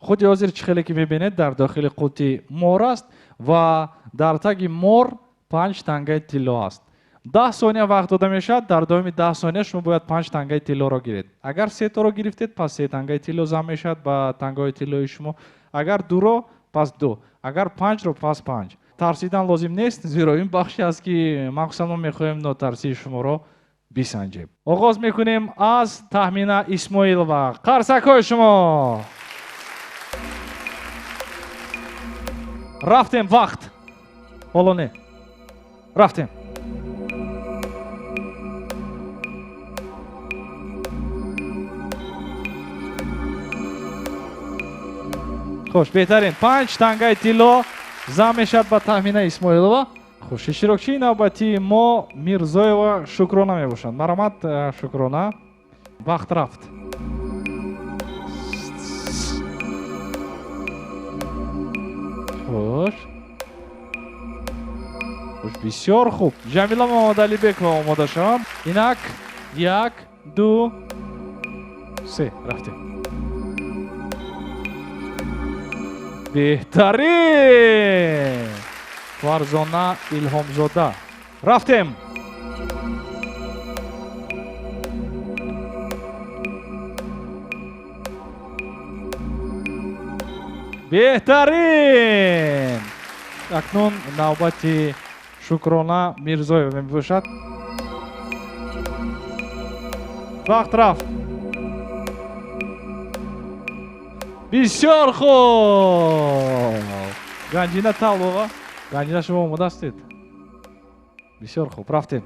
худи ҳозир чӣ хеле ки мебинед дар дохили қути мор аст ва дар таги мор 5 тангаи тилло аст. 10 сония вақт дода мешавад. дар давоми 10 сония шумо бояд 5 тангаи тиллоро гиред. агар 3 таро гирифтед, пас 3 тангаи тилло зам мешавад ба тангаҳои тиллои шумо. агар 2ро, пас 2. агар 5ро, пас 5. тарсидан лозим нест, зеро ин бахше аст ки махсусан мо мехоҳем нотарсии шуморо бисанҷем. оғоз мекунем аз тахмина исмоилова. қарсакҳои шумо. рафтем вақт. ҳоло не. рафтем. خوش بهترین 5 тангаи тилло зам мешавад ба тахмина исмоилова. خوش иштирокчии навбатии мо мирзоева шукрона мебошанд. маромад шукрона. вақт рафт. خوش. خوش бисёр хуб. ҷамила мамадалибекова омода шаванд. инак 1 2 3 рафтем. беҳтарин. фарзона илҳомзода. рафтем. беҳтарин. акнун навбати шукрона мирзоева мебошад. вақт рафт. бисёр хуб. ганҷина талбова. ганҷина шумо омода ҳастед? бисёр хуб. рафтем.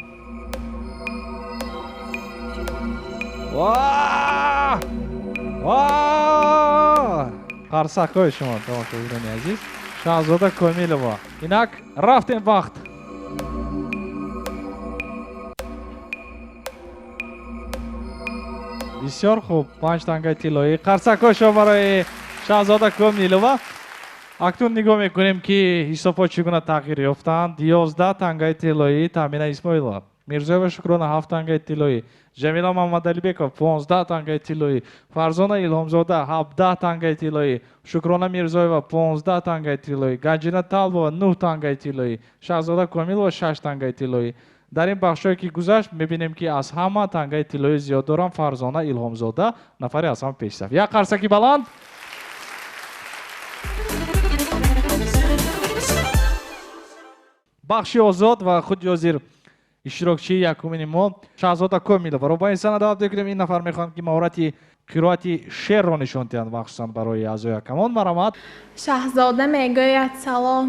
қарсакҳои шумо тамошобинони азиз. шаҳзода комилова. инак рафтем вақт. бисёр хуб. 5 тангаи тиллоӣ. қарсакҳои шумо барои шаҳзода комилова. акнун нигоҳ мекунем ки ҳисобҳо чӣ гуна тағйир ёфтанд. 11 тангаи тиллоӣ тахмина исмоилова. мирзоева шукрона 7 тангаи тиллоӣ. ҷамила мамадалибекова 15 тангаи тиллоӣ. фарзона илҳомзода 17 тангаи тиллоӣ. шукрона мирзоева 15 тангаи тиллоӣ. ганҷина талбова 9 тангаи тиллоӣ. шаҳзода комилова 6 тангаи тиллоӣ. дар ин бахшҳое ки гузашт мебинем ки аз ҳама тангаи тиллоӣ зиёд дорам фарзона илҳомзода, нафари аз ҳама пешсаф. як қарсаки баланд. бахши озод ва худи ҳозир иштирокчии якумини мо шаҳзода комилова ба ин сана даъват мекунем. ин нафар мехоҳанд ки маҳорати қироати шеърро нишон диҳанд махсусан барои аъзои якамон. маромад. шаҳзода мегӯяд салом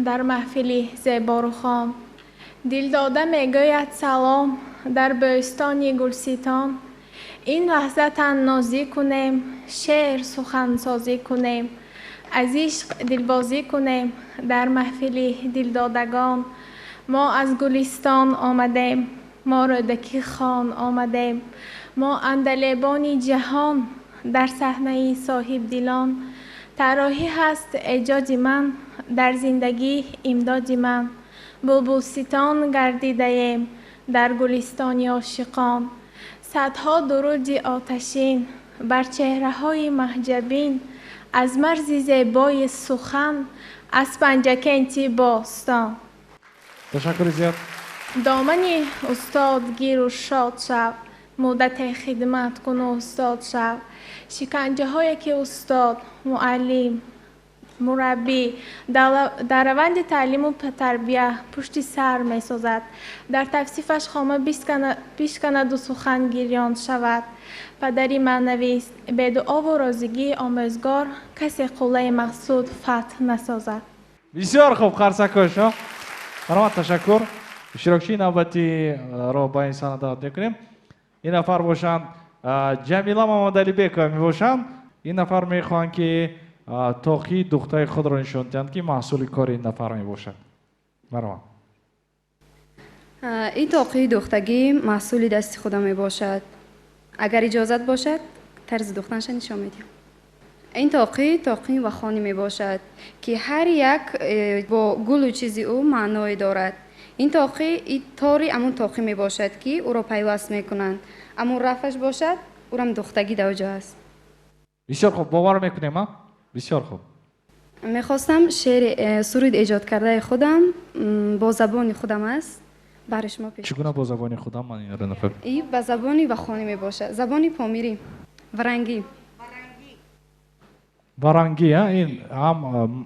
дар маҳфили зеборухон. дилдода мегӯяд салом дар бӯстони гулситон. ин лаҳзатан нозӣ кунем, шеър сухансозӣ кунем. аз ишқ дилбозӣ кунем дар маҳфили дилдодагон. мо аз гулистон омадем, мо рӯдаки хон омадем. мо андалебони ҷаҳон дар саҳнаи соҳибдилон. тарроҳӣ ҳаст эҷоди ман, дар зиндагӣ имдоди ман. булбулситон гардидаем дар гулистони ошиқон. садҳо дуруди оташин бар чеҳраҳои маҳҷабин. аз марзи зебои сухан, аз панҷакенти бостон. ташаккури зиёд. домани устод гиру шод шав. муддате хидмат куну устод шав. шиканҷаҳое ки устод, муаллим, мураббӣ дар раванди таълиму тарбия пушти сар месозад. дар тавсифаш хома бишканаду сухан гирён шавад. падари маънавист, бедуову розигии омӯзгор касе қуллаи мақсуд фатҳ насозад. бисёр хуб. қарсакҳои шумо. маромад ташаккур. иштирокчии навбатиро ба ин сана даъват мекунем. ин нафар бошанд ҷамила мамадалибекова мебошанд. ин нафар мехоҳанд ки тоқи духтари худро нишон диҳанд ки маҳсули кори ин нафар мебошад. маромад. این تاقی دختگی محصول دست خودم می باشد. اگر اجازت باشد طرز دختنش نشان میدم. این تاقی و خانی می باشد که هر یک با گل و چیزی او معنای دارد. این تاری امون تاقی می باشد که او را پیوست می کنند. امون رفش باشد او را دختگی دوجه است. بسیار خوب، باور میکنیم ها؟ بسیار خوب. میخواستم شعر سرود ایجاد کرده خودم با زبان خودم است. برای شما پیش. چگونه با زبان خودم من این را نفهم؟ این با زبانی و خانی می باشد. زبانی پامیری و رنگی. وارنگی ها؟ این هم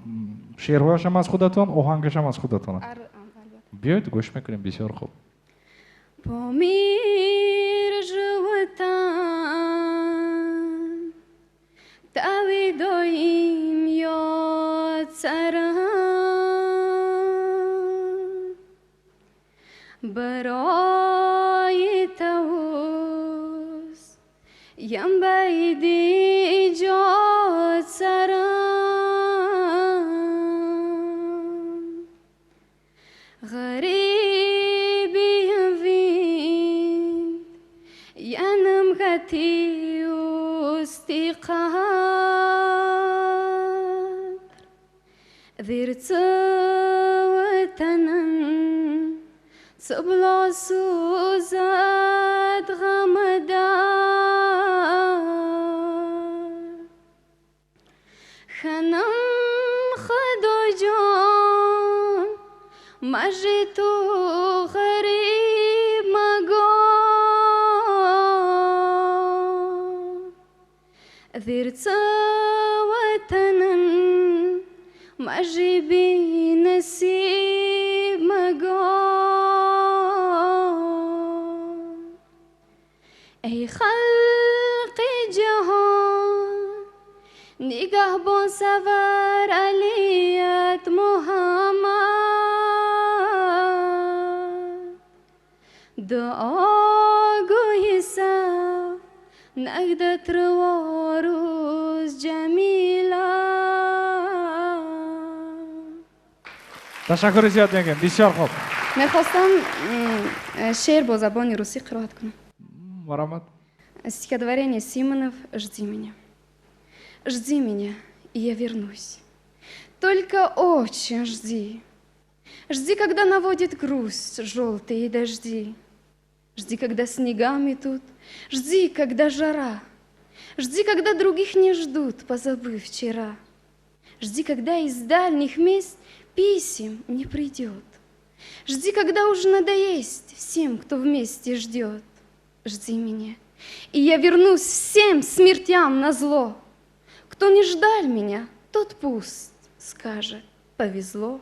شعرهایش هم از خودتون، آهنگش هم از خودتون. بیایید گوش میکنیم. بسیار خوب. پامیر جوتان تاوی دویم یاد سرم برای توست یم بیدی ایجاد سرم غریبیم وین ینم غتی استقاد ذرت وطنن سبلا سوزد غمدار خنم خدا جان مجی تو غریب مگار ذرت وطنن مجی بی نصیب مگار ای خلق جهان نگاه بان سوار علیت محمد دعا گوی سو نگدت رواروز جمیلا. تشکر زیاد میگم. بسیار خوب. میخواستم شعر با زبان روسی قرائت کنم. مرحمت. Стихотворение Симонов «Жди меня». Жди меня, и я вернусь. Только очень жди. Жди, когда наводит грусть желтые дожди. Жди, когда снега метут. Жди, когда жара. Жди, когда других не ждут, позабыв вчера. Жди, когда из дальних мест писем не придет. Жди, когда уже надоесть всем, кто вместе ждет. Жди меня, и я вернусь всем смертям назло. Кто не ждал меня, тот пусть скажет, повезло.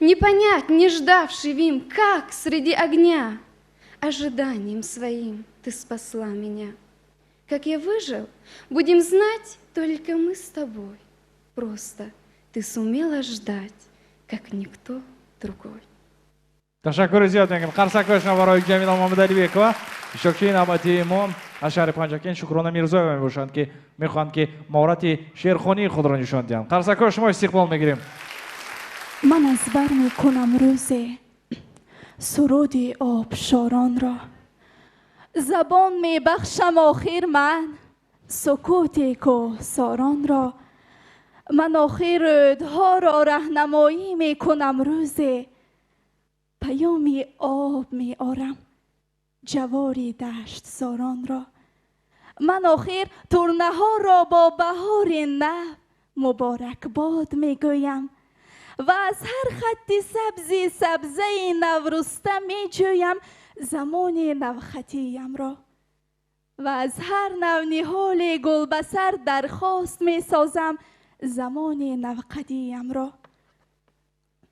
Не понять, не ждавший им, как среди огня, ожиданием своим ты спасла меня. Как я выжил, будем знать только мы с тобой. Просто ты сумела ждать, как никто другой. تشکر زیاد میگم. قرصک‌هاش برای جمیل محمدعلی‌بیکова شکری نعمتی امام از شهر پنجکین شکرانه میرزایeva میباشند که میخواند که مهارت شعرخوانی خود را نشان دهند. قرصک‌ها شما استقبال میگیریم. من از بر میکنم روز سرود آبشاران را، زبان میبخشم آخر من سکوت کوهساران را. من آخر رودها را راهنمایی میکنم روز پیامی آب می آرم جواری دشت ساران را. من آخر ترنه ها را با بهار نو مبارکباد می گویم و از هر خط سبزی سبزه نورسته می جویم زمان نوخطیم را و از هر نونهال گلبسر درخواست می سازم زمان نوقدیم را.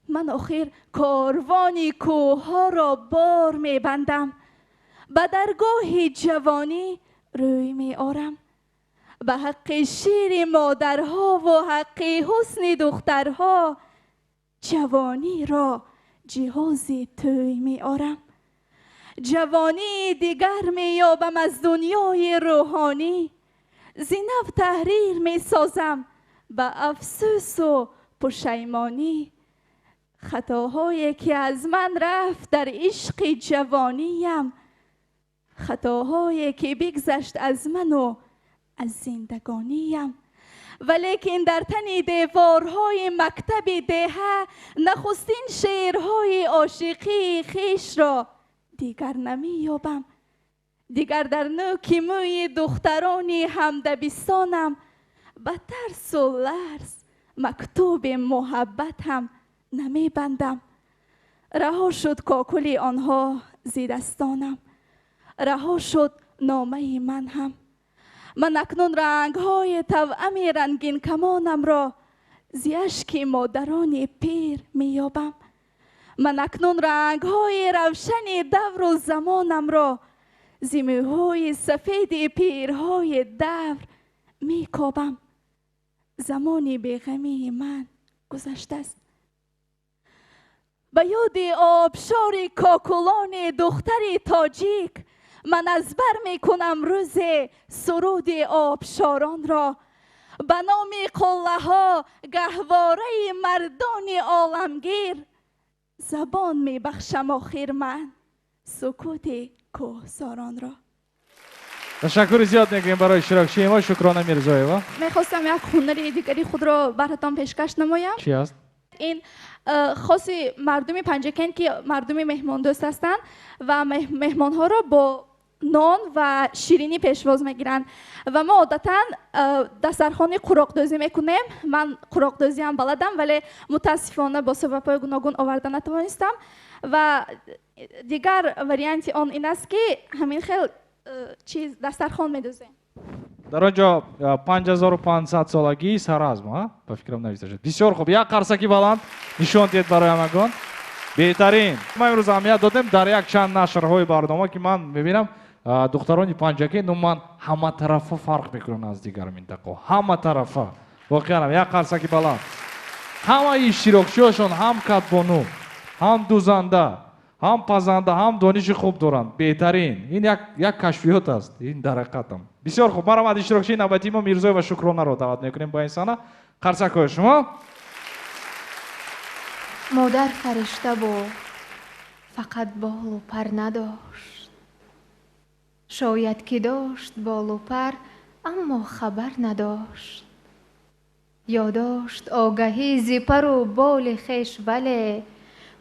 من آخر کاروانی کوه را بار می بندم به درگاه جوانی روی می آرم به حق شیر مادرها و حق حسن دخترها جوانی را جهاز توی می آرم. جوانی دیگر می یابم از دنیای روحانی زینب تحریر می سازم به افسوس و پشیمانی. خطاهایی که از من رفت در عشق جوانیم، خطاهایی که بگذشت از من و از زندگانیم، ولیکن در تن دیوارهای مکتب دهه نخستین شعرهای عاشقی خویش را دیگر نمی یابم. دیگر در نوک موی دختران همدبستانم به ترس و لرز مکتوب محبتم نمی بندم. رها شد کاکل آنها زی دستانم، رها شد نامه من هم. من اکنون رنگ های توأم رنگین کمانم را زی اشک مادران پیر می یابم. من اکنون رنگ های روشن دور و زمانم را زی موهای سفید پیرهای دور می کابم. زمانی بیغمی من گذشته است. به یاد آبشار کاکلان دختر تاجیک من از بر می کنم روز سرود آبشاران را. به نام قله ها گهواره مردان عالمگیر زبان می بخشم آخر من سکوت کوهساران را. تشکر زیاد میگیم برای اشتراکچی ما. شکرانه میرزایeva. میخواستم یک هنر دیگری خود را براتان پیشکش نمایم. چی است؟ این خاصی مردم پنجکن که مردم مهمان دوست هستند و مهمان ها را با نان و شیرینی پیشواز میگیرند و ما عادتا دسترخوان قراقدوزی میکنیم. من قراقدوزی هم بلدم ولی متاسفانه با سبب‌های گوناگون آوردن نتوانستم و دیگر وریانت آن این است که همین خیلی چیز دسترخوان میدوزیم. در آنجا 5500 سالگی سرازم ها با فکرم نوشته شد. بسیار خوب. یک قرصکی بلند نشان دید برای همگان. بهترین ما امروز اهمیت دادیم در یک چند نشرهای برنامه که من میبینم دختران پنجکی من همه طرفه فرق میکنن از دیگر منطقه. همه طرفه واقعا یک قرصکی بلند. همه اشتراکچیشون هم کاتبانو، هم دوزنده، هم پزنده، هم دانش خوب دارند. بهترین این یک کشفیات است. این در حقیقتم بسیار خوب. ما اشتراکچی نوبتی ما میرزای و شکرانه رو دعوت میکنیم با انسان قرصک شما. مادر فرشته بود فقط بال و پر نداشت، شاید که داشت بال و پر اما خبر نداشت. یاداشت آگهی ز پر و بال خویش ولی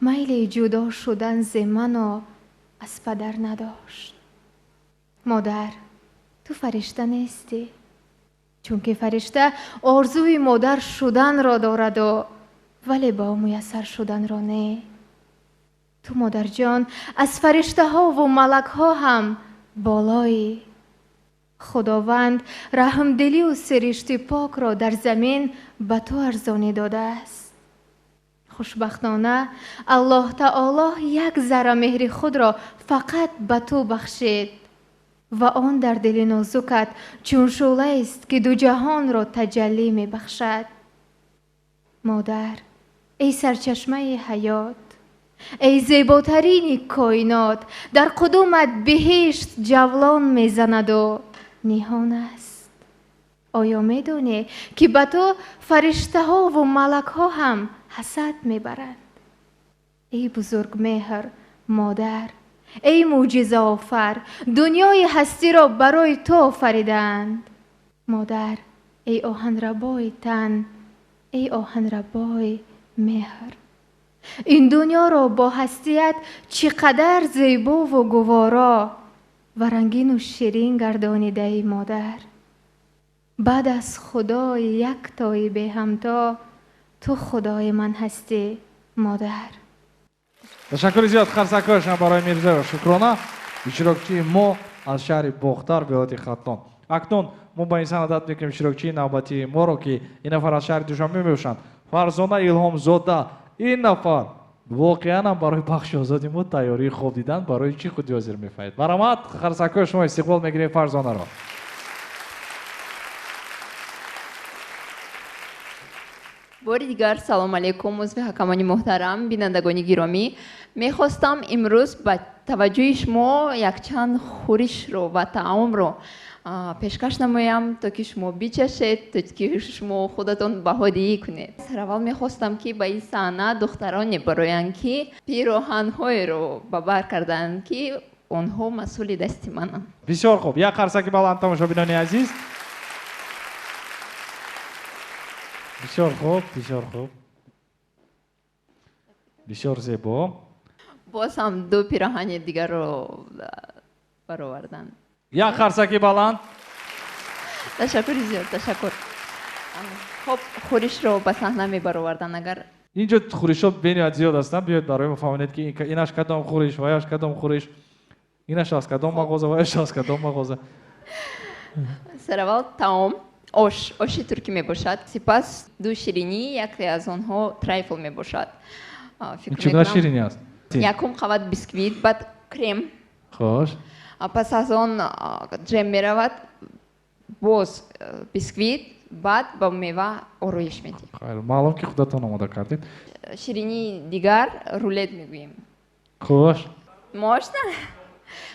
میل جدا شدن ز من و از پدر نداشت. مادر تو فرشته نیستی، چون که فرشته آرزوی مادر شدن را دارد و ولی با میسر شدن را نه. تو مادر جان از فرشته ها و ملک ها هم بالایی. خداوند رحمدلی و سرشت پاک را در زمین به تو ارزانی داده است. خوشبختانه الله تعالی یک ذره مهر خود را فقط به تو بخشید و آن در دل نازکت چون شعله است که دو جهان را تجلی می بخشد. مادر ای سرچشمه حیات، ای زیباترین کائنات، در قدومت بهشت جولان میزند و نیهان است. آیا میدونی که به تو فرشته ها و ملک ها هم حسد میبرند؟ ای بزرگ مهر مادر، ای معجزه آفر، دنیای هستی را برای تو آفریدند. مادر ای آهنربای تن، ای آهنربای مهر، این دنیا را با هستیت چقدر زیبا و گوارا و رنگین و شیرین گردانیده ای مادر. بعد از خدای یک تای به همتا تو خدای من هستی مادر. تشکر زیاد خرسکاشم برای میرزا و شکرانه. اشتراکچی ما از شهر باختر ولایت ختلان. اکنون ما با انسان عادت میکنیم اشتراکچی نوبتی ما رو که این نفر از شهر دوشنبه میباشند. فرزانه الهام زاده. این نفر واقعا برای بخش آزادی ما تیاری خوب دیدن برای چی خودی حاضر میفهمید. برآمد خرسکای شما استقبال میگیریم فرزانه را. بار دیگر سلام علیکم عضو حکمانی محترم، بینندگان گرامی. میخواستم امروز با توجه شما یک چند خورش رو و طعام رو пешкаш намоям, то ки шумо бичашед, то ки шумо худатон баҳодиӣ кунед. Сараввал мехостам ки ба ин саҳна духтароне бароянд ки пироҳанҳоеро ба бар кардаанд ки онҳо масъули дасти мананд. бисёр хуб, як қарсаки баланд тамошобинони азиз. бисёр хуб, бисёр хуб, бисёр зебо. боз ҳам ду пироҳани дигарро бароварданд. як қарсаки баланд. ташаккури зиёд, ташаккур. хуб, хӯришро ба саҳна мебароварданд. агар инҷо хӯришҳо бениҳоят зиёд ҳастанд, биёед барои мо фаҳмонед ки инаш кадом хӯриш, ваяш кадом хӯриш, инаш аз кадом мағоза, ваяш аз кадом мағоза. сараввал таом, оши туркӣ мебошад, сипас ду ширинӣ, яке аз онҳо трайфл мебошад. чӣ гуна ширинӣ аст? якум қават бисквит, баъд крем. хош. пас аз он ҷем меравад, боз бисквит, баъд ба мева ороиш медиҳем. хайр, маълум ки худатон омода кардед. ширинии дигар рулет мегӯем. хош. Можно?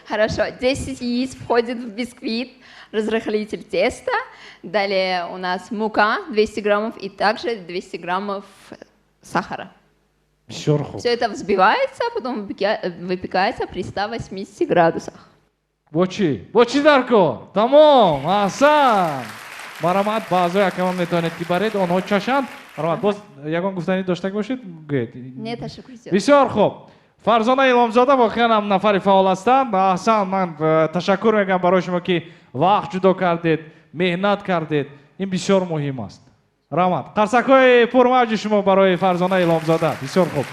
Хорошо. 10 яиц входит в бисквит, разрыхлитель теста. Далее у нас мука 200 граммов и также 200 граммов сахара. Все это взбивается, потом выпекается при 180 градусах. бочи дарко, тамом, аҳсан. марамат баъзо якамон метавонед ки баред, онҳо чашанд. марамат, боз ягон гуфтанӣ доштак бошед, гӯед. Не, ташаккур зиёд. бисёр хуб. фарзона иломзода воқеан ҳам нафари фаъол ҳастанд. аҳсан, ман ташаккур мегӯям барои шумо ки вақт ҷудо кардед, меҳнат кардед. ин бисёр муҳим аст. раҳмат. қарсакҳои пурмавҷи шумо барои фарзона иломзода. бисёр хуб.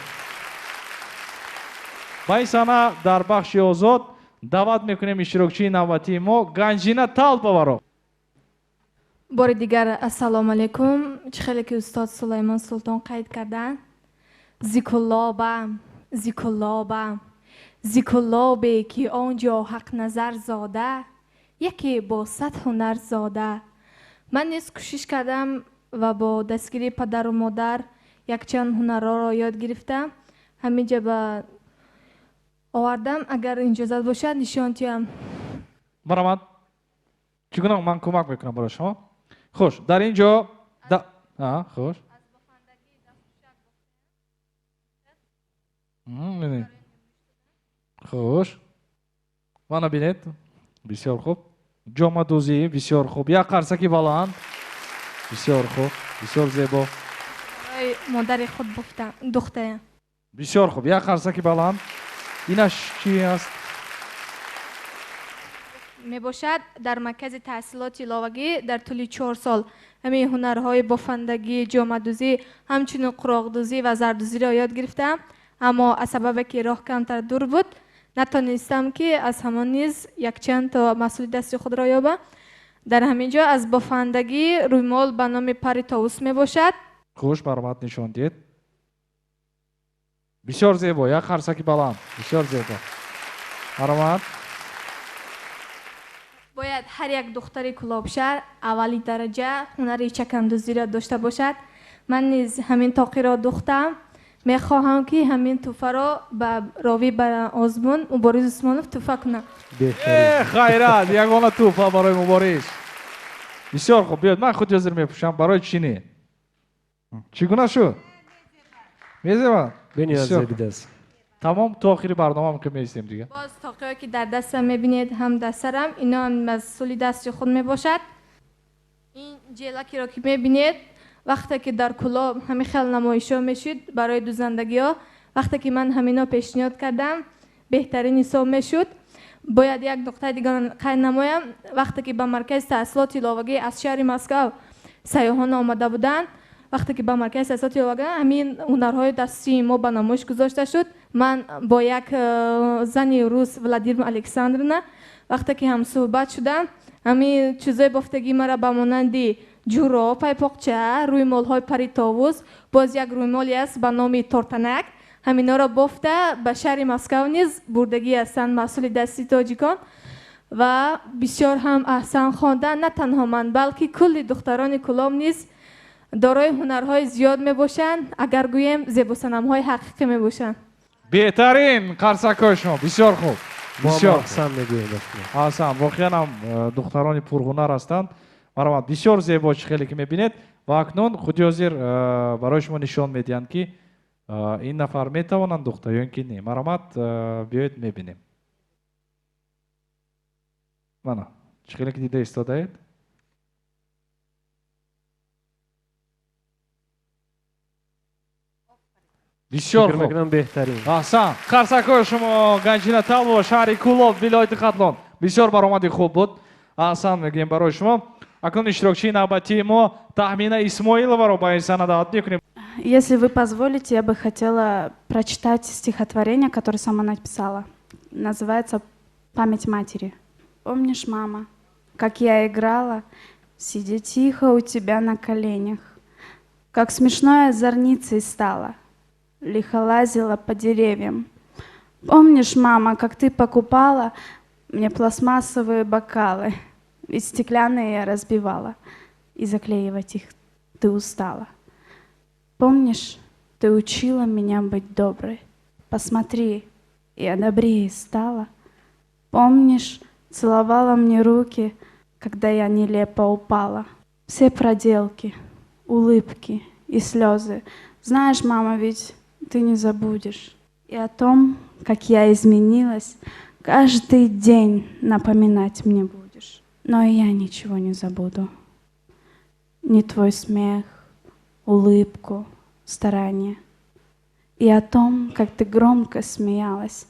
ба ин саҳна дар бахши озод даъват мекунем иштирокчии навбатии мо Ганҷина Талбоваро. бори дигар ассалому алайкум. чӣ хеле ки устод Сулаймон Султон қайд карданд. зикуллобам, зикуллобам, зикуллобе ки он ҷо ҳақназар зода, яке бо сад ҳунар зода. ман низ кӯшиш кардам ва бо дастгирии падару модар якчанд ҳунарҳоро ёд гирифтам. ҳамин ҷа ба овардам. агар иҷозат бошад нишон диҳам. марамат. чӣ гуна ман кӯмак мекунам барои шумо. хуш, дар ин ҷо хуш. хуш. мана бинед. бисёр хуб. ҷомадӯзӣ, бисёр хуб. як қарсаки баланд. бисёр хуб, бисёр зебо. барои модари худ духтаям. бисёр хуб. як қарсаки баланд. инаш чӣ аст? мебошад дар маркази таҳсилоти иловагӣ дар тӯли 4 сол ҳамин ҳунарҳои бофандагӣ, ҷомадӯзӣ, ҳамчунин қуроқдӯзӣ ва зардӯзиро ёд гирифтам. аммо аз сабабе ки роҳ камтар дур буд, натонистам ки аз ҳамон низ якчанд то масъули дасти худро ёбам. дар ҳамин ҷо аз бофандагӣ рӯймол ба номи пари товус мебошад. хуш, баромад нишон диҳед. бисёр зебо. як қарсаки баланд. бисёр зебо. баромад. бояд ҳар як духтари кулобшар аввали дараҷа ҳунари чакандӯзиро дошта бошад. ман низ ҳамин тоқиро духтам. мехоҳам ки ҳамин тӯҳфаро ба ровӣ ба озмун Муборис Усмонов тӯҳфа кунам. хайрат, ягона тӯҳфа барои Муборис. бисёр хуб. биёд, ман худ ҳозир мепӯшам. барои чӣ не? чӣ гуна шуд? мезеба? бениҳоят зебидаст. тамом, то охири барномаам ки меистем дига. боз тоқиҳое ки дар дастам мебинед ҳам дастарам, ино ҳам масъули дасти худ мебошад. ин ҷелакиро ки мебинед, вақте ки дар кӯлоб ҳамин хел намоишҳо мешуд барои дузандагиҳо, вақте ки ман ҳамино пешниҳод кардам, беҳтарин ҳисоб мешуд. бояд як нуқтаи дигар қайд намоям. вақте ки ба маркази таҳсилоти иловагӣ аз шаҳри Москав сайёҳон омада буданд, вақте ки ба маркази таҳсилоти иловагӣ ҳамин ҳунарҳои дастии мо ба намоиш гузошта шуд. ман бо як зани рус Владимир Александровна вақте ки ҳамсӯҳбат шудам, ҳамин чизои бофтагии мара ба монанди ҷуроб, пайпоқча, рӯймолҳои пари товус, боз як рӯймоли аст ба номи тортанак, ҳаминоро бофта ба шаҳри Москав низ бурдагӣ ҳастанд масъули дасти тоҷикон ва бисёр ҳам аҳсан хонданд. на танҳо ман, балки кулли духтарони кӯлоб низ дорои ҳунарҳои зиёд мебошанд. агар гӯем зебосанамҳои ҳақиқӣ мебошанд. беҳтарин қарсакҳои шумо. бисёр хуб. بسیار احسان میگویم. احسان واقعا هم دختران پرهنر هستند. مرحبا بسیار زیبا خیلی که میبینید و اکنون خودی حاضر برای شما نشان میدهند که این نفر میتوانند دختر یا اینکه نه. مرحمت بیایید میبینیم. مانا خیلی که دیده ایستاده اید. بسیار خوب. بهترین. احسان قرصکوی شما گنجینه تالو شهر کولوف ولایت خاطلون بسیار برآمدی خوب بود. احسان میگیم برای شما. اکنون اشتراکچی نوبتی ما تخمینه اسماعیلова رو با این سند دعوت میکنیم. Если вы позволите, я бы хотела прочитать стихотворение, которое сама написала. Называется «Память матери». Помнишь, мама, как я играла, сидя тихо у тебя на коленях, как смешной озорницей стала, лихо лазила по деревьям. Помнишь, мама, как ты покупала мне пластмассовые бокалы, ведь стеклянные я разбивала, и заклеивать их ты устала. Помнишь, ты учила меня быть доброй. Посмотри, я добрее стала. Помнишь, целовала мне руки, когда я нелепо упала. Все проделки, улыбки и слезы. Знаешь, мама, ведь ты не забудешь. И о том, как я изменилась, каждый день напоминать мне будешь. Но и я ничего не забуду. Ни твой смех, улыбку, старание. И о том, как ты громко смеялась,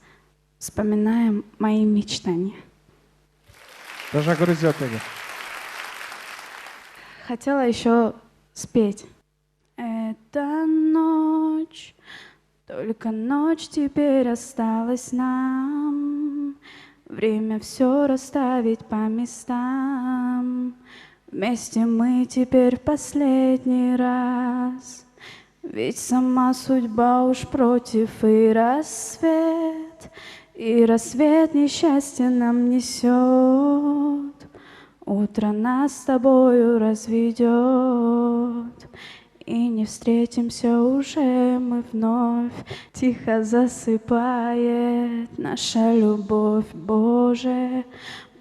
вспоминаем мои мечтания. Хотела еще спеть. Эта ночь, только ночь теперь осталась нам. Время все расставить по местам. Вместе мы теперь в последний раз. Ведь сама судьба уж против, и рассвет несчастье нам несет. Утро нас с тобою разведет, и не встретимся уже мы вновь. Тихо засыпает наша любовь, Боже.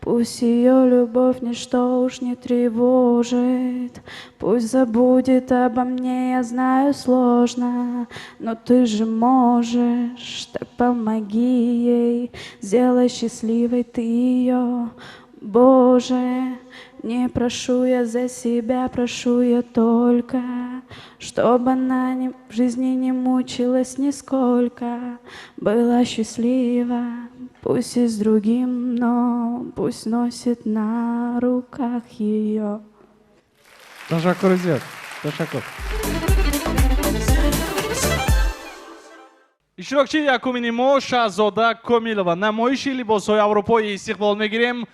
Пусть ее любовь ничто уж не тревожит, пусть забудет обо мне, я знаю, сложно, но ты же можешь, так помоги ей, сделай счастливой ты ее, Боже. Не прошу я за себя, прошу я только, чтобы она в жизни не мучилась нисколько, была счастлива, пусть и с другим, но пусть носит на руках ее. Teşekkür ediyorum. Teşekkür. اشتراکچی یکمین ما شهزاده کامیلова نمایش لباس‌های اروپایی استقبال می‌گیریم.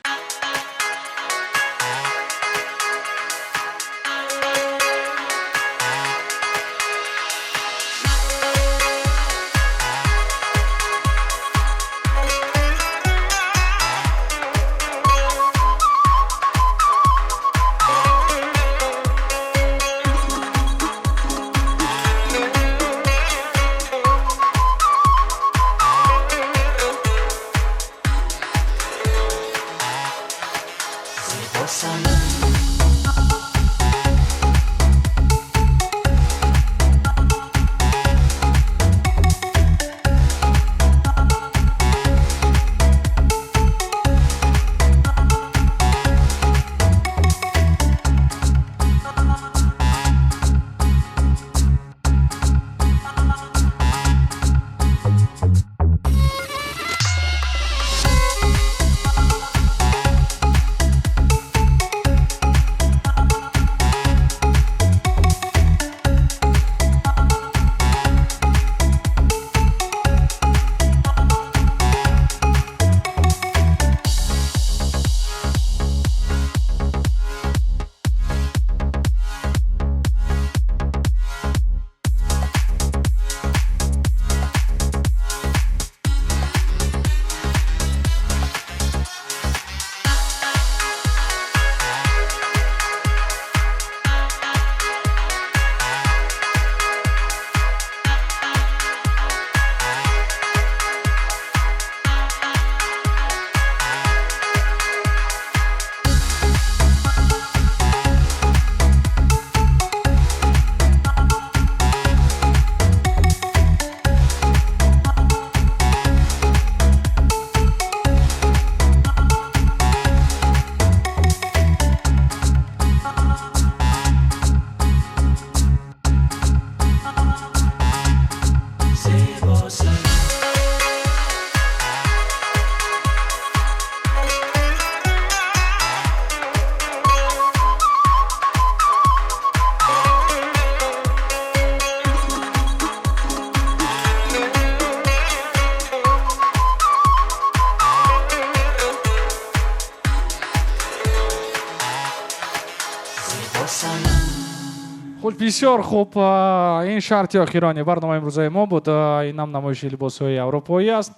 خوش بسیار خوب. این شرط آخرانی برنامه امروزه ما بود. این هم نمایش لباس‌های اروپایی است.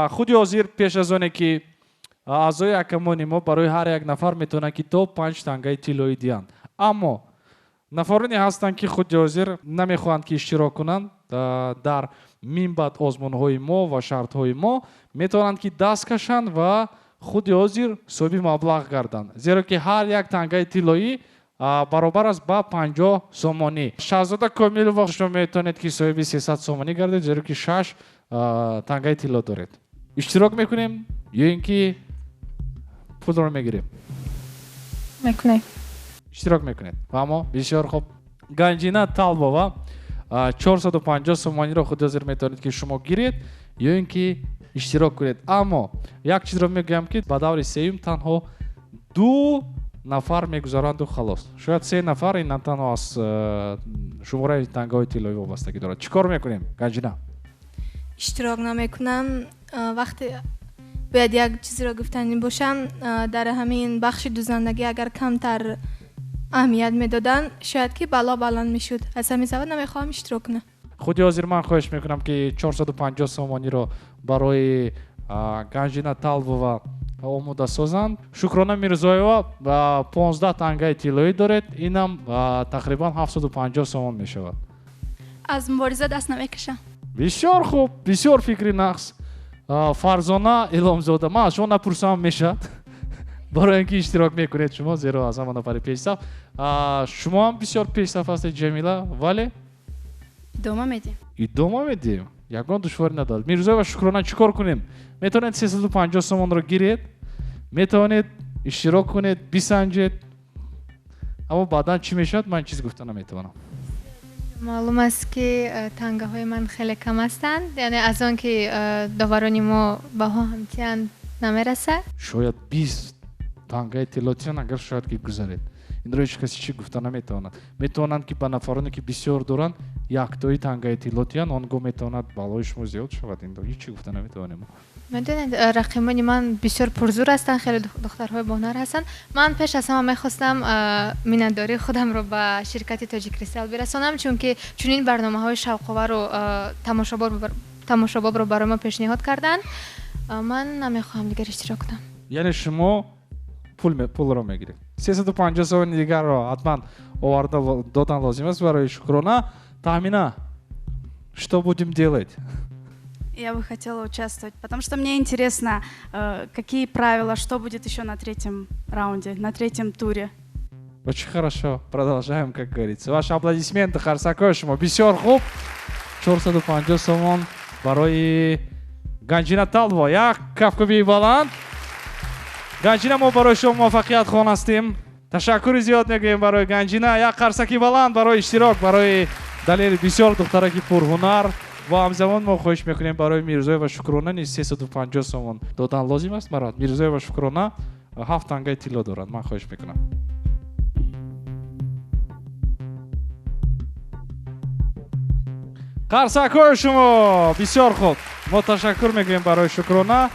خود حاضر پیش از آنه که اعضای اکمانی ما برای هر یک نفر میتونه که تا 5 تنگه طلایی دیان. اما نفرانی هستند که خود حاضر نمیخواهند که اشتراک کنند در منبع آزمون‌های ما و شرط‌های ما، میتونند که دست کشند و خود حاضر صاحب مبلغ گردند، زیرا که هر یک تنگه طلایی برابر است با 50 سومانی. شاهزاده کامل و شما میتونید که صاحب 300 سومانی گردید، زیرا که 6 تنگه طلا دارید. اشتراک میکنیم یا اینکه پول رو میگیریم؟ میکنیم. اشتراک میکنید. اما بسیار خوب. گنجینه طالبова 450 سومانی رو خود حاضر میتونید که شما گیرید یا اینکه اشتراک کنید. اما یک چیز رو میگم که با دور سوم تنها 2 نفر میگذارند و خلاص. شاید 3 نفر این تنها از شماره تنگه طلایی وابستگی دارد. چیکار میکنیم گنجینه؟ اشتراک نمیکنم. وقتی باید یک چیزی را گفتنی باشم در همین بخش دوزندگی اگر کمتر اهمیت میدادن شاید که بلا بلند میشد. از همین سبب نمیخوام اشتراک کنم. خود حاضر من خواهش میکنم که 450 سومانی رو برای گنجینه طالبова آماده سازند. شکرانه میرزایова 15 تنگه طلایی دارد. اینم تقریبا 750 سومان میشود. از مبارزه دست نمیکشم. بسیار خوب. بسیار فکری نقص. فرزانه الهامزاده. من از شما نپرسم میشد برای اینکه اشتراک میکنید شما، زیرا از همه نفر پیشرفت. شما هم بسیار پیشرفت هستید جمیله، ولی ادامه میدیم. ادامه میدیم. یگان دشواری ندارد. میرزایова شکرانه چیکار کنیم؟ میتونید 350 سومان رو گیرید، میتونید اشتراک کنید، بسنجید، اما بعدا چی میشد من چیز گفتن نمیتونم. معلوم است که تنگه های من خیلی کم هستند، یعنی از آن که داورانی ما بها همچنان نمیرسه. شاید 20 تنگه طلاتیان اگر شاید که گذارید. این رو هیچ کسی چی گفتن نمیتواند. میتوانند که به نفرانی که بسیار دارند یک تایی تنگه طلاتیان آنگاه میتواند بالای شما زیاد شود. این رو هیچی گفتن نمیتوانیم. میدونید رقیبان من بسیار پرزور هستن، خیلی دخترهای بانار هستن. من پیش از همه میخواستم مینداری خودم رو به شرکت تاجیک ریسل برسانم، چون که چنین برنامه های شوق‌آور رو تماشاباب رو برای ما پیشنهاد کردن. من نمیخوام دیگر اشتراک کنم. یعنی شما پول رو میگیرید. 350 سومانی دیگر رو حتما آورده دادن لازم است برای شکرانه. Тамина, что будем делать? Я бы хотела участвовать, потому что мне интересно, какие правила, что будет еще на 3-м раунде, на 3-м туре. Очень хорошо. Продолжаем, как говорится. Ваши аплодисменты Харсакошему. بسیار خوب. 450 сомон برای گنجینه طالبова. یک کفکوبی بلند. گنجینه ما برای شما موفقیت خوان هستیم. تشکر زیاد میگیم برای گنجینه. یک قرصکی بلند برای اشتراک، برای دلیل بسیار دختره که پرهنر و همزمان ما خواهش میکنیم برای میرزایова شکرانه نیز 350 سومون دادن لازم است. برات میرزایова شکرانه 7 تنگه طلا دارند. من خواهش میکنم. قرصکای شما بسیار خوب. ما تشکر میگیم برای شکرانه.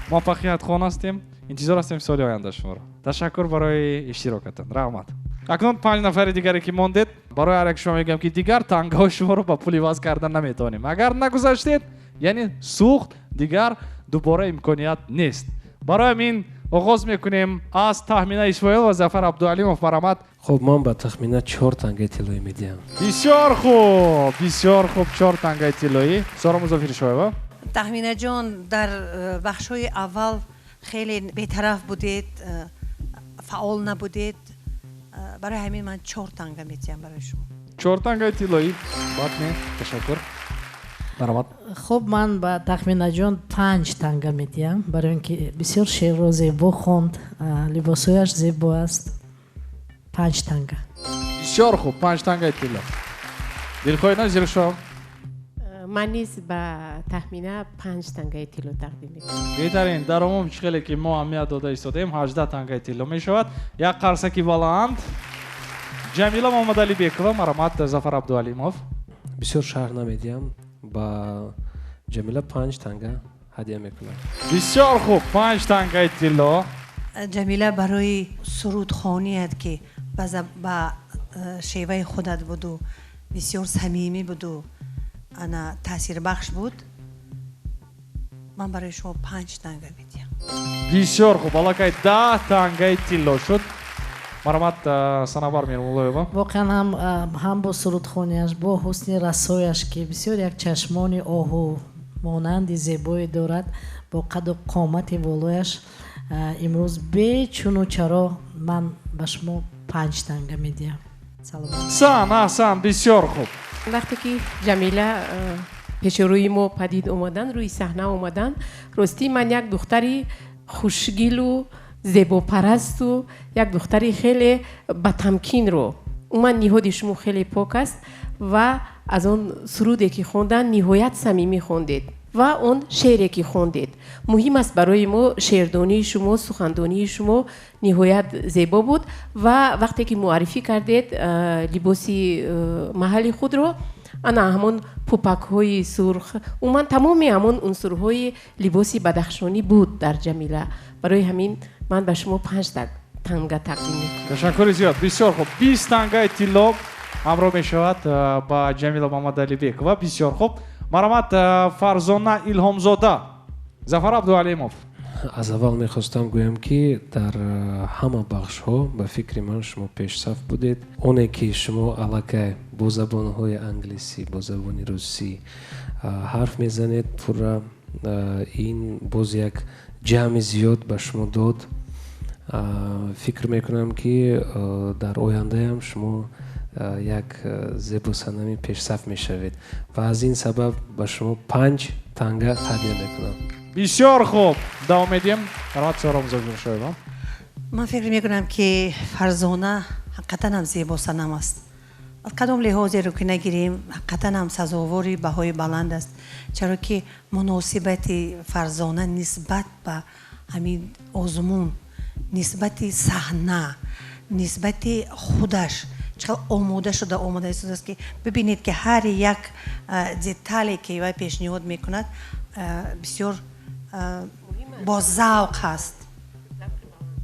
موفقیت خوان هستیم. انتظار هستیم سال آینده شما را. تشکر برای اشتراکتان. رحمت. اکنون 5 نفر دیگری که ماندید، برای هر یک شما میگم که دیگر تنگه های شما رو با پول عوض کردن نمیتونیم. اگر نگذاشتید یعنی سوخت، دیگر دوباره امکانیت نیست. برای همین آغاز میکنیم از تخمینه اسماعیل و ظفر عبدالعلیمov برآمد. خب من با تخمینه 4 تنگه طلایی میدیم. بسیار خوب. بسیار خوب. 4 تنگه طلایی. سارا مظفر شایبه. تخمینه جان در بخش‌های اول خیلی بی‌طرف بودید، فعال نبودید. برای همین من 4 تنگه میدیم برای شما. 4 تنگه طلایی. باتنه. تشکر. برآمد. خب من با تخمینه جان 5 تنگه میدیم، برای اینکه بسیار شعر و زیبا خوند، لباسایش زیبا است. 5 تنگه. بسیار خوب. 5 تنگه طلا. دلخواه نه زیر شما؟ من نیز با تخمینه 5 تنگه طلا تقدیم میکنم. بهترین. در عموم چقدر که ما اهمیت داده ایستادیم 18 تنگه طلا میشود. یک قرصکی بلند. جمیله محمدعلیبекова مرحمت ظفر عبدالعلیمov. بسیار شهر نمیدیم، با جمیله 5 تنگه هدیه میکنم. بسیار خوب. 5 تنگه طلا. جمیله برای سرودخوانی است که با шеваи худат буду бисёр самимӣ буду ана таъсирбахш буд. ман барои шумо 5 танга медиҳам. бисёр хуб, аллакай 10 тангаи тилло шуд. марҳамат санабар мирмуллоева. воқеан ҳам бо сурудхониаш бо ҳусни расояш ки бисёр як чашмони оҳу монанди зебое дорад, бо қаду қомати волояш имрӯз бечуну чаро ман ба шумо 5 танга медиҳам. сан аҳсан, бисёр хуб. вақте ки ҷамила пеши рӯи мо падид омадан, рӯи саҳна омадан, ростӣ ман як духтари хушгилу зебопарасту як духтари хеле батамкинро, уман ниҳоди шумо хеле пок аст ва аз он суруде ки хондан ниҳоят самимӣ хондед ва он шеъре ки хондед. муҳим аст барои мо шеърдонии шумо, сухандонии шумо ниҳоят зебо буд ва вақте ки муаррифӣ кардед либоси маҳалли худро, ана ҳамон пӯпакҳои сурх, уман тамоми ҳамон унсурҳои либоси бадахшонӣ буд дар ҷамила. барои ҳамин ман ба шумо 5 танга тақдим мекунам. ташаккури зиёд, бисёр хуб. 20 тангаи тилло ҳамроҳ мешавад ба ҷамила мамадалибекова. бисёр хуб. марҳамат фарзона илҳомзода. зафар абдуалимов. аз аввал мехостам гӯям ки дар ҳама бахшҳо ба фикри ман шумо пешсаф будед. оне ки шумо аллакай бо забонҳои англисӣ, бо забони русӣ ҳарф мезанед, пурра ин боз як ҷамъи зиёд ба шумо дод. фикр мекунам ки дар ояндаам шумо як зебосанами пешсаф мешавед ва аз ин сабаб ба шумо 5 танга ҳадия мекунам. бисёр хуб, давом медиҳем. марҳамат саромзодшоева. ман фикр мекунам ки фарзона ҳақиқатан ҳам зебосанам аст. аз кадом лиҳозеро ки нагирем ҳақиқатан ҳам сазовори баҳои баланд аст, чаро ки муносибати фарзона нисбат ба ҳамин озмун, нисбати саҳна, нисбати худаш чақадр омода шуда истодааст ки бибинед ки ҳар як детале ки вай пешниҳод мекунад бисёр бо завқ ҳаст,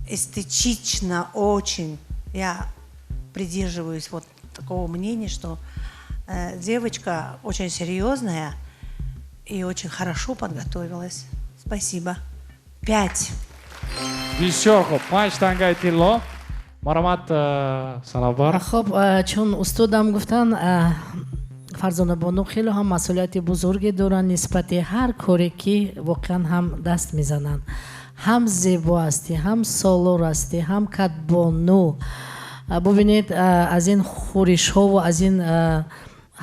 эстетично очень. Я придерживаюсь вот такого мнения, что девочка очень серьезная и очень хорошо подготовилась. Спасибо. 5. бисёр хуб, 5 тангаи тилло. марҳамат санабар. хуб, чун устодам гуфтан фарзона бону хеле ҳам масъулияти бузурге доранд нисбати ҳар коре ки воқеан ҳам даст мезананд. ҳам зебо ҳастӣ, ҳам солор ҳастӣ, ҳам кадбону. бубинед аз ин хӯришҳову аз ин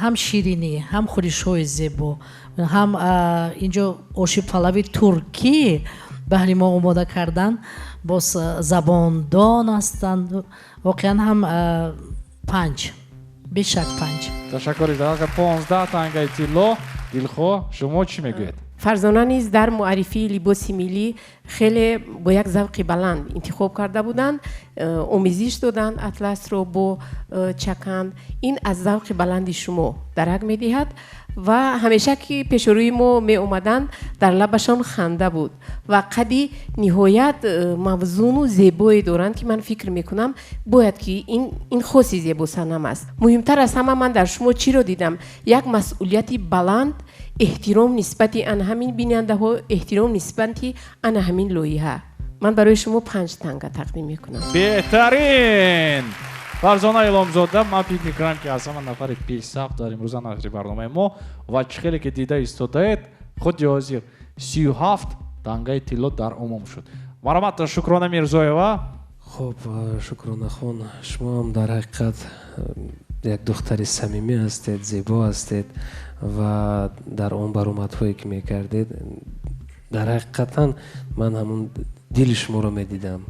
ҳам ширинӣ, ҳам хӯришҳои зебо, ҳам инҷо оши палави туркӣ баҳри мо омода кардан, боз забондон ҳастанд. воқеан ҳам 5, бешак 5. ташаккури зиёд. 15 тангаи тилло. дилхоҳ, шумо чӣ мегӯед? фарзона низ дар муаррифии либоси миллӣ хеле бо як завқи баланд интихоб карда буданд, омезиш доданд атласро бо чаканд. ин аз завқи баланди шумо дарак медиҳад ва ҳамеша ки пешрӯи мо меомаданд дар лабашон ханда буд ва қади ниҳоят мавзуну зебое доранд ки ман фикр мекунам бояд ки ин хоси зебосанам аст. муҳимтар аз ҳама ман дар шумо чиро дидам? як масъулияти баланд, эҳтиром нисбати ана ҳамин бинандаҳо, эҳтиром нисбати ана ҳамин лоиҳа. ман барои шумо 5 танга тақдим мекунам. беҳтарин. фарзона илҳомзода, ман фикр мекунам ки аз ҳама нафари пешсаф дар имрӯза нашри барномаи мо ва чӣ хеле ки дида истодаед, худи ҳозир 37 тангаи тилло дар умум шуд. марҳамат Шукрона Мирзоева. хуб, Шукронахон, шумо ҳам дар ҳақиқат як духтари самимӣ ҳастед, зебо ҳастед ва дар он баромадҳое ки мекардед дар ҳақиқатан ман ҳамон дили шуморо медидам,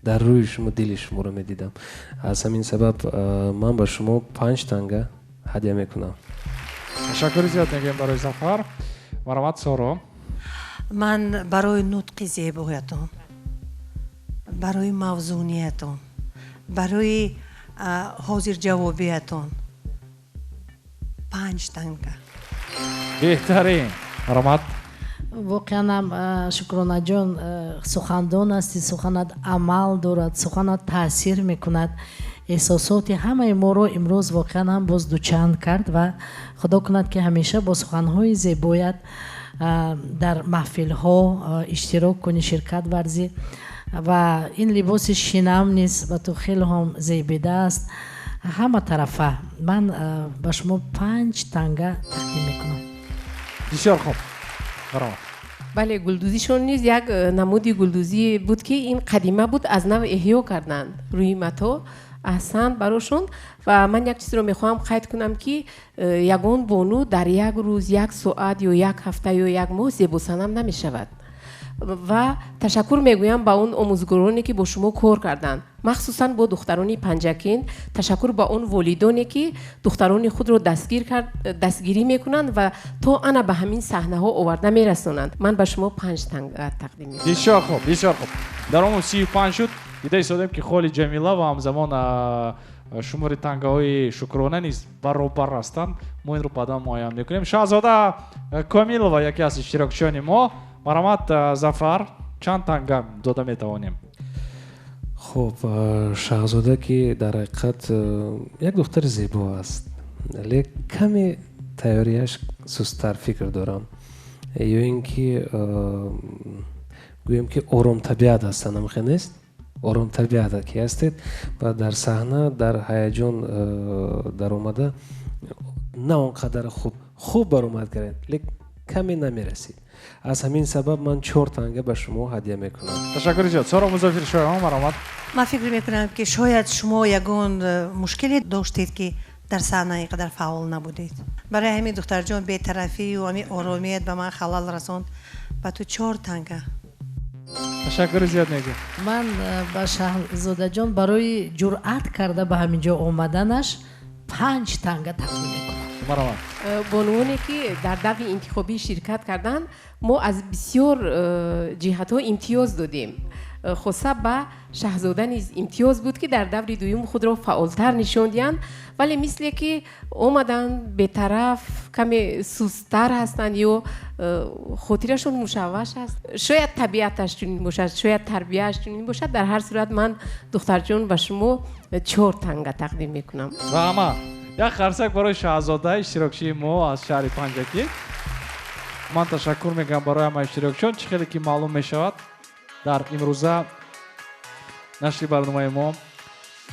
дар рӯи шумо дили шуморо медидам. аз ҳамин сабаб ман ба шумо 5 танга ҳадия мекунам. ташаккури зиёд мегӯем барои зафар. марҳамат Соро. ман барои нутқи зебоятон, барои мавзуниятон, барои ҳозирҷавобиятон 5 танга. беҳтарин. марҳамат. воқеан ҳам Шукронаҷон сухандон ҳасти, суханат амал дорад, суханат таъсир мекунад. احساسات همه ما رو امروز واقعا هم باز دوچند کرد و خدا کند که همیشه با سخنهای زیبایت در محفل ها اشتراک کنی، شرکت ورزی و این لباس شینم نیست و تو خیلی هم زیبیده است همه طرفه. من به شما 5 تنگه تقدیم میکنم. بسیار خوب. بله، گلدوزیشون نیز یک نمودی گلدوزی بود که این قدیمه بود، از نو احیا کردن روی متو احسن براشون. و من یک چیز رو میخوام قید کنم که یگان بانو در یک روز، یک ساعت یا یک هفته یا یک ماه زیبا صنم نمیشود. و تشکر میگویم با اون آموزگارانی که با شما کار کردن، مخصوصا با دخترانی پنجکین. تشکر با اون والدانی که دختران خود رو دستگیری میکنند و تا انا به همین صحنه ها آورده میرسونند. من به شما 5 تنگه تقدیم میکنم. بسیار خوب، بسیار خوب. در اون 35 شد. ایده ایستادیم که خالی جمیله و همزمان شمار تنگه های شکرانه نیز برابر هستند. ما این رو بعدا معاین میکنیم. شاهزاده کامیلова یکی از اشتراکچیان ما. مرحمت ظفر، چند تنگه داده میتوانیم؟ خب شاهزاده که در حقیقت یک دختر زیبا است، ولی کمی تیاریش سست‌تر فکر دارم، یا اینکه گویم که آرام طبیعت هستن، هم خیلی نیست آرام طبیعت که هستید و در صحنه در هیجان در اومده نه اونقدر خوب برآمد کردید، لیکن کمی نمیرسید. از همین سبب من 4 تنگه به شما هدیه میکنم. تشکر زیاد. سارا مزافر شما مرحمت. من فکر میکنم که شاید شما یگان مشکلی داشتید که در صحنه اینقدر فعال نبودید. برای همین دختر جان بی‌طرفی و همین آرامیت به من خلل رساند. با تو 4 تنگه. تشکر زیاد میگم. من با شاهزاده جان برای جرأت کرده به همینجا آمدنش 5 تنگه تقدیم میکنم. بانوانی که در دور انتخابی شرکت کردن، ما از بسیار جهت ها امتیاز دادیم. خصوصا به شاهزاده نیز امتیاز بود که در دور دوم خود را فعالتر نشاندند، ولی مثل که اومدن به طرف کمی سست‌تر هستند یا خاطرشون مشوش است. شاید طبیعتش چنین باشد، شاید تربیتش چنین باشد. در هر صورت من دختر جان به شما 4 تنگه تقدیم میکنم. و اما یک خرسک برای شاهزاده اشتراکچی ما از شهر پنجکی. من تشکر میگم برای همه اشتراکچیان. چه خیلی که معلوم میشود در امروزه نشر برنامه ما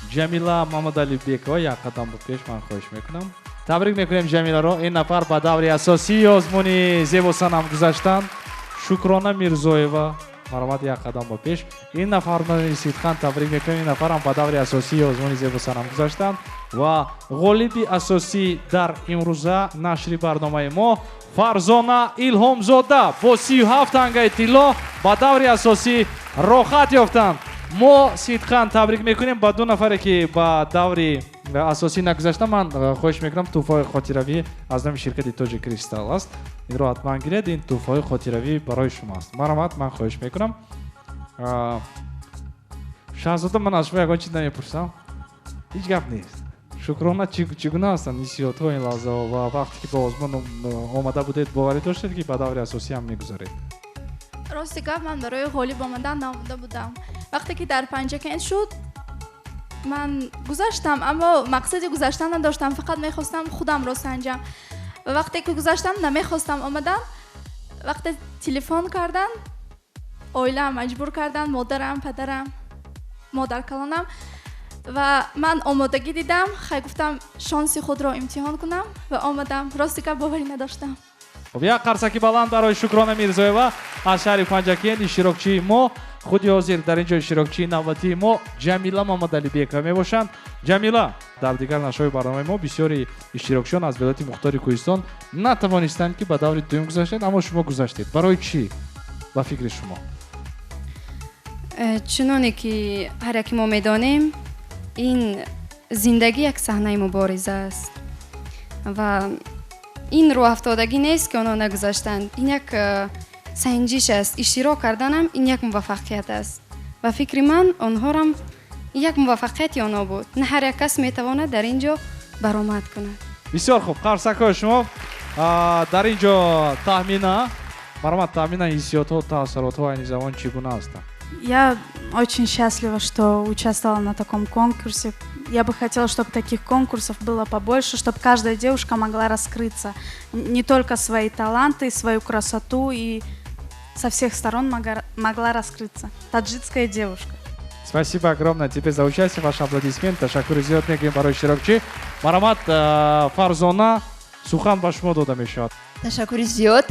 جمیله محمدعلیبекова یک قدم به پیش من خواهش میکنم. تبریک میکنیم جمیله رو. این نفر به دوره اساسی آزمون زیبا صنم گذاشتند. شکرانه میرزایeva مرحمت یک قدم به پیش. این نفر سیدخان تبریک میکنیم. این نفر هم به دوره اساسی آزمون زیبا صنم گذاشتند و غالبی اساسی در امروزه نشر برنامه ما فرزانه ایلهامزاده با 37 تنگه طلا به دوره اساسی راحت یافتند. ما سیدخان تبریک میکنیم. با 2 نفری که به دوره اساسی نگذاشتن من خواهش میکنم تحفه خاطروی از نام شرکت تاج کریستال است. این رو حتما گیرید. این تحفه خاطروی برای شما است. مرحمت. من خواهش میکنم. شاهزاده من از شما یگان چیز نمیپرسم. هیچ گپ نیست. شکرانه چگونه هستند نسیات ها این لحظه و وقتی که با آزمون آمده بودید باوری داشتید که به دور اساسی هم میگذارید؟ راستی گفت من برای غالب آمدن نموده بودم. وقتی که در پنجکین شد من گذاشتم، اما مقصد گذاشتن نداشتم، فقط میخواستم خودم رو سنجم و وقتی که گذاشتم نمیخواستم آمدن. وقتی تلفن کردن اویلم مجبور کردن، مادرم، پدرم، مادر کلانم و من آمادگی دیدم. خیلی گفتم شانسی خود را امتحان کنم و آمدم. راستی که باوری نداشتم. خب یک قرصکی بلند برای شکرانه میرزایeva از شهر پنجکین اشتراکچی ما. خودی حاضر در اینجا اشتراکچی نوبتی ما جمیله محمدعلیبekova میباشند. جمیله در دیگر نشرهای برنامه ما بسیاری اشتراکچیان از ولایت مختار کوهستان نتوانستند که به دور دوم گذاشتند، اما شما گذاشتید. برای چی؟ با فکر شما؟ چنانه که هر یک ما میدانیم این زندگی یک صحنه مبارزه است و این رو افتادگی نیست که آنها نگذاشتند. این یک سنجش است. اشتراک کردنم این یک موفقیت است و فکر من آنها هم یک موفقیت آنها بود. نه هر یک کس میتواند در اینجا برآمد کند. بسیار خوب. قرصکای شما در اینجا تخمینه مرحمت تخمینه حسیات ها تاثیرات ها این زمان چگونه هستند؟ Я очень счастлива, что участвовала на таком конкурсе. Я бы хотела, чтобы таких конкурсов было побольше, чтобы каждая девушка могла раскрыться. Не только свои таланты, свою красоту, и со всех сторон могла раскрыться. Таджикская девушка. Спасибо огромное тебе за участие, ваши аплодисменты. Ташаккур зиёд мекунем барои иштирокчӣ. Марамат Фарзона сухан ба шумо дода мешавад. ташаккури зиёд.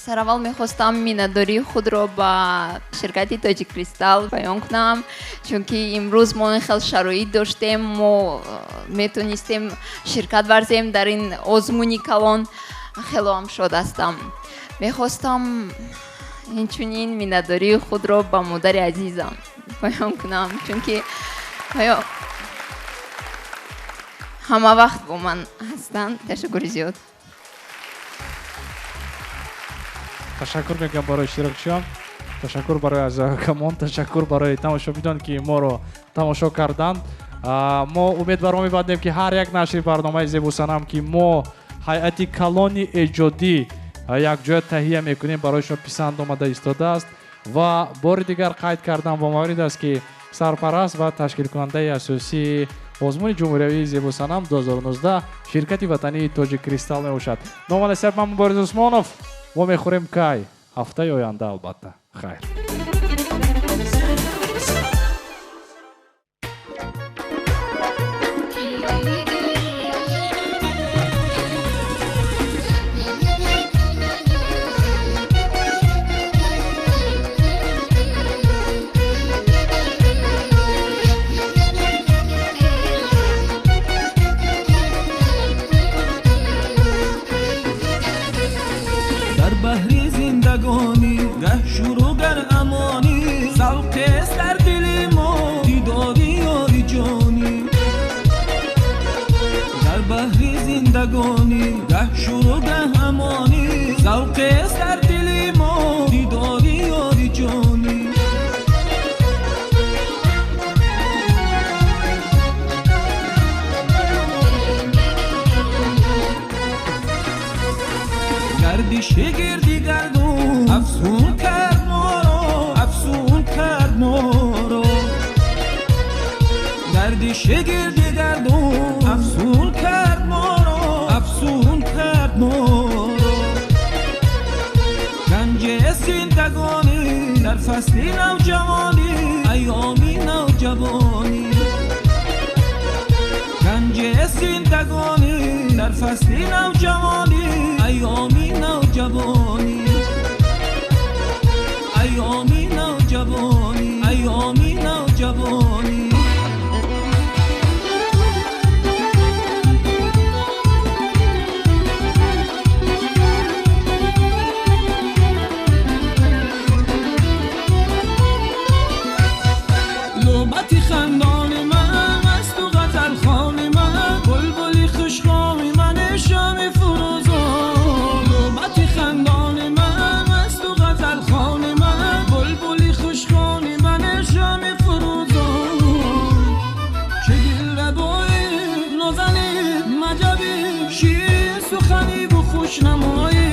Сараввал мехостам миннатдории худро ба ширкати Тоҷик Кристалл баён кунам, чунки имрӯз мо хел шароит доштем, мо метонистем ширкат варзем дар ин озмуни калон. Хелоам шод ҳастам. Мехостам инчунин миннатдории худро ба модари азизам баён кунам, чунки ҳама вақт бо ман ҳастанд. Ташаккури зиёд. ташаккур мекунам барои иштирокчиён, ташаккур барои азизакамон, ташаккур барои тамошобинон ки моро тамошо карданд. Мо умедваром мебандем ки ҳар як нашри барномаи Зебусанам ки мо ҳайати калони эҷодӣ якҷоя таҳия мекунем барои шумо писанд омада истодааст ва бори дигар қайд кардан ба маврид аст ки сарпараст ва ташкилкунандаи асосии озмуни ҷумҳуриявии Зебусанам 2019 ширкати ватании Тоҷик Кристалл мебошад. Номан ҳастам ман Мубориз Усмонов. мо мехӯрем кай ҳафтаи оянда албатта. Хайр. فصلی نوجوانی ایامی نوجوانی گنج زندگانی در فصلی نوجوانی ایامی نوجوانی ایامی نوجوانی ایامی نوجوانی خوشنمایی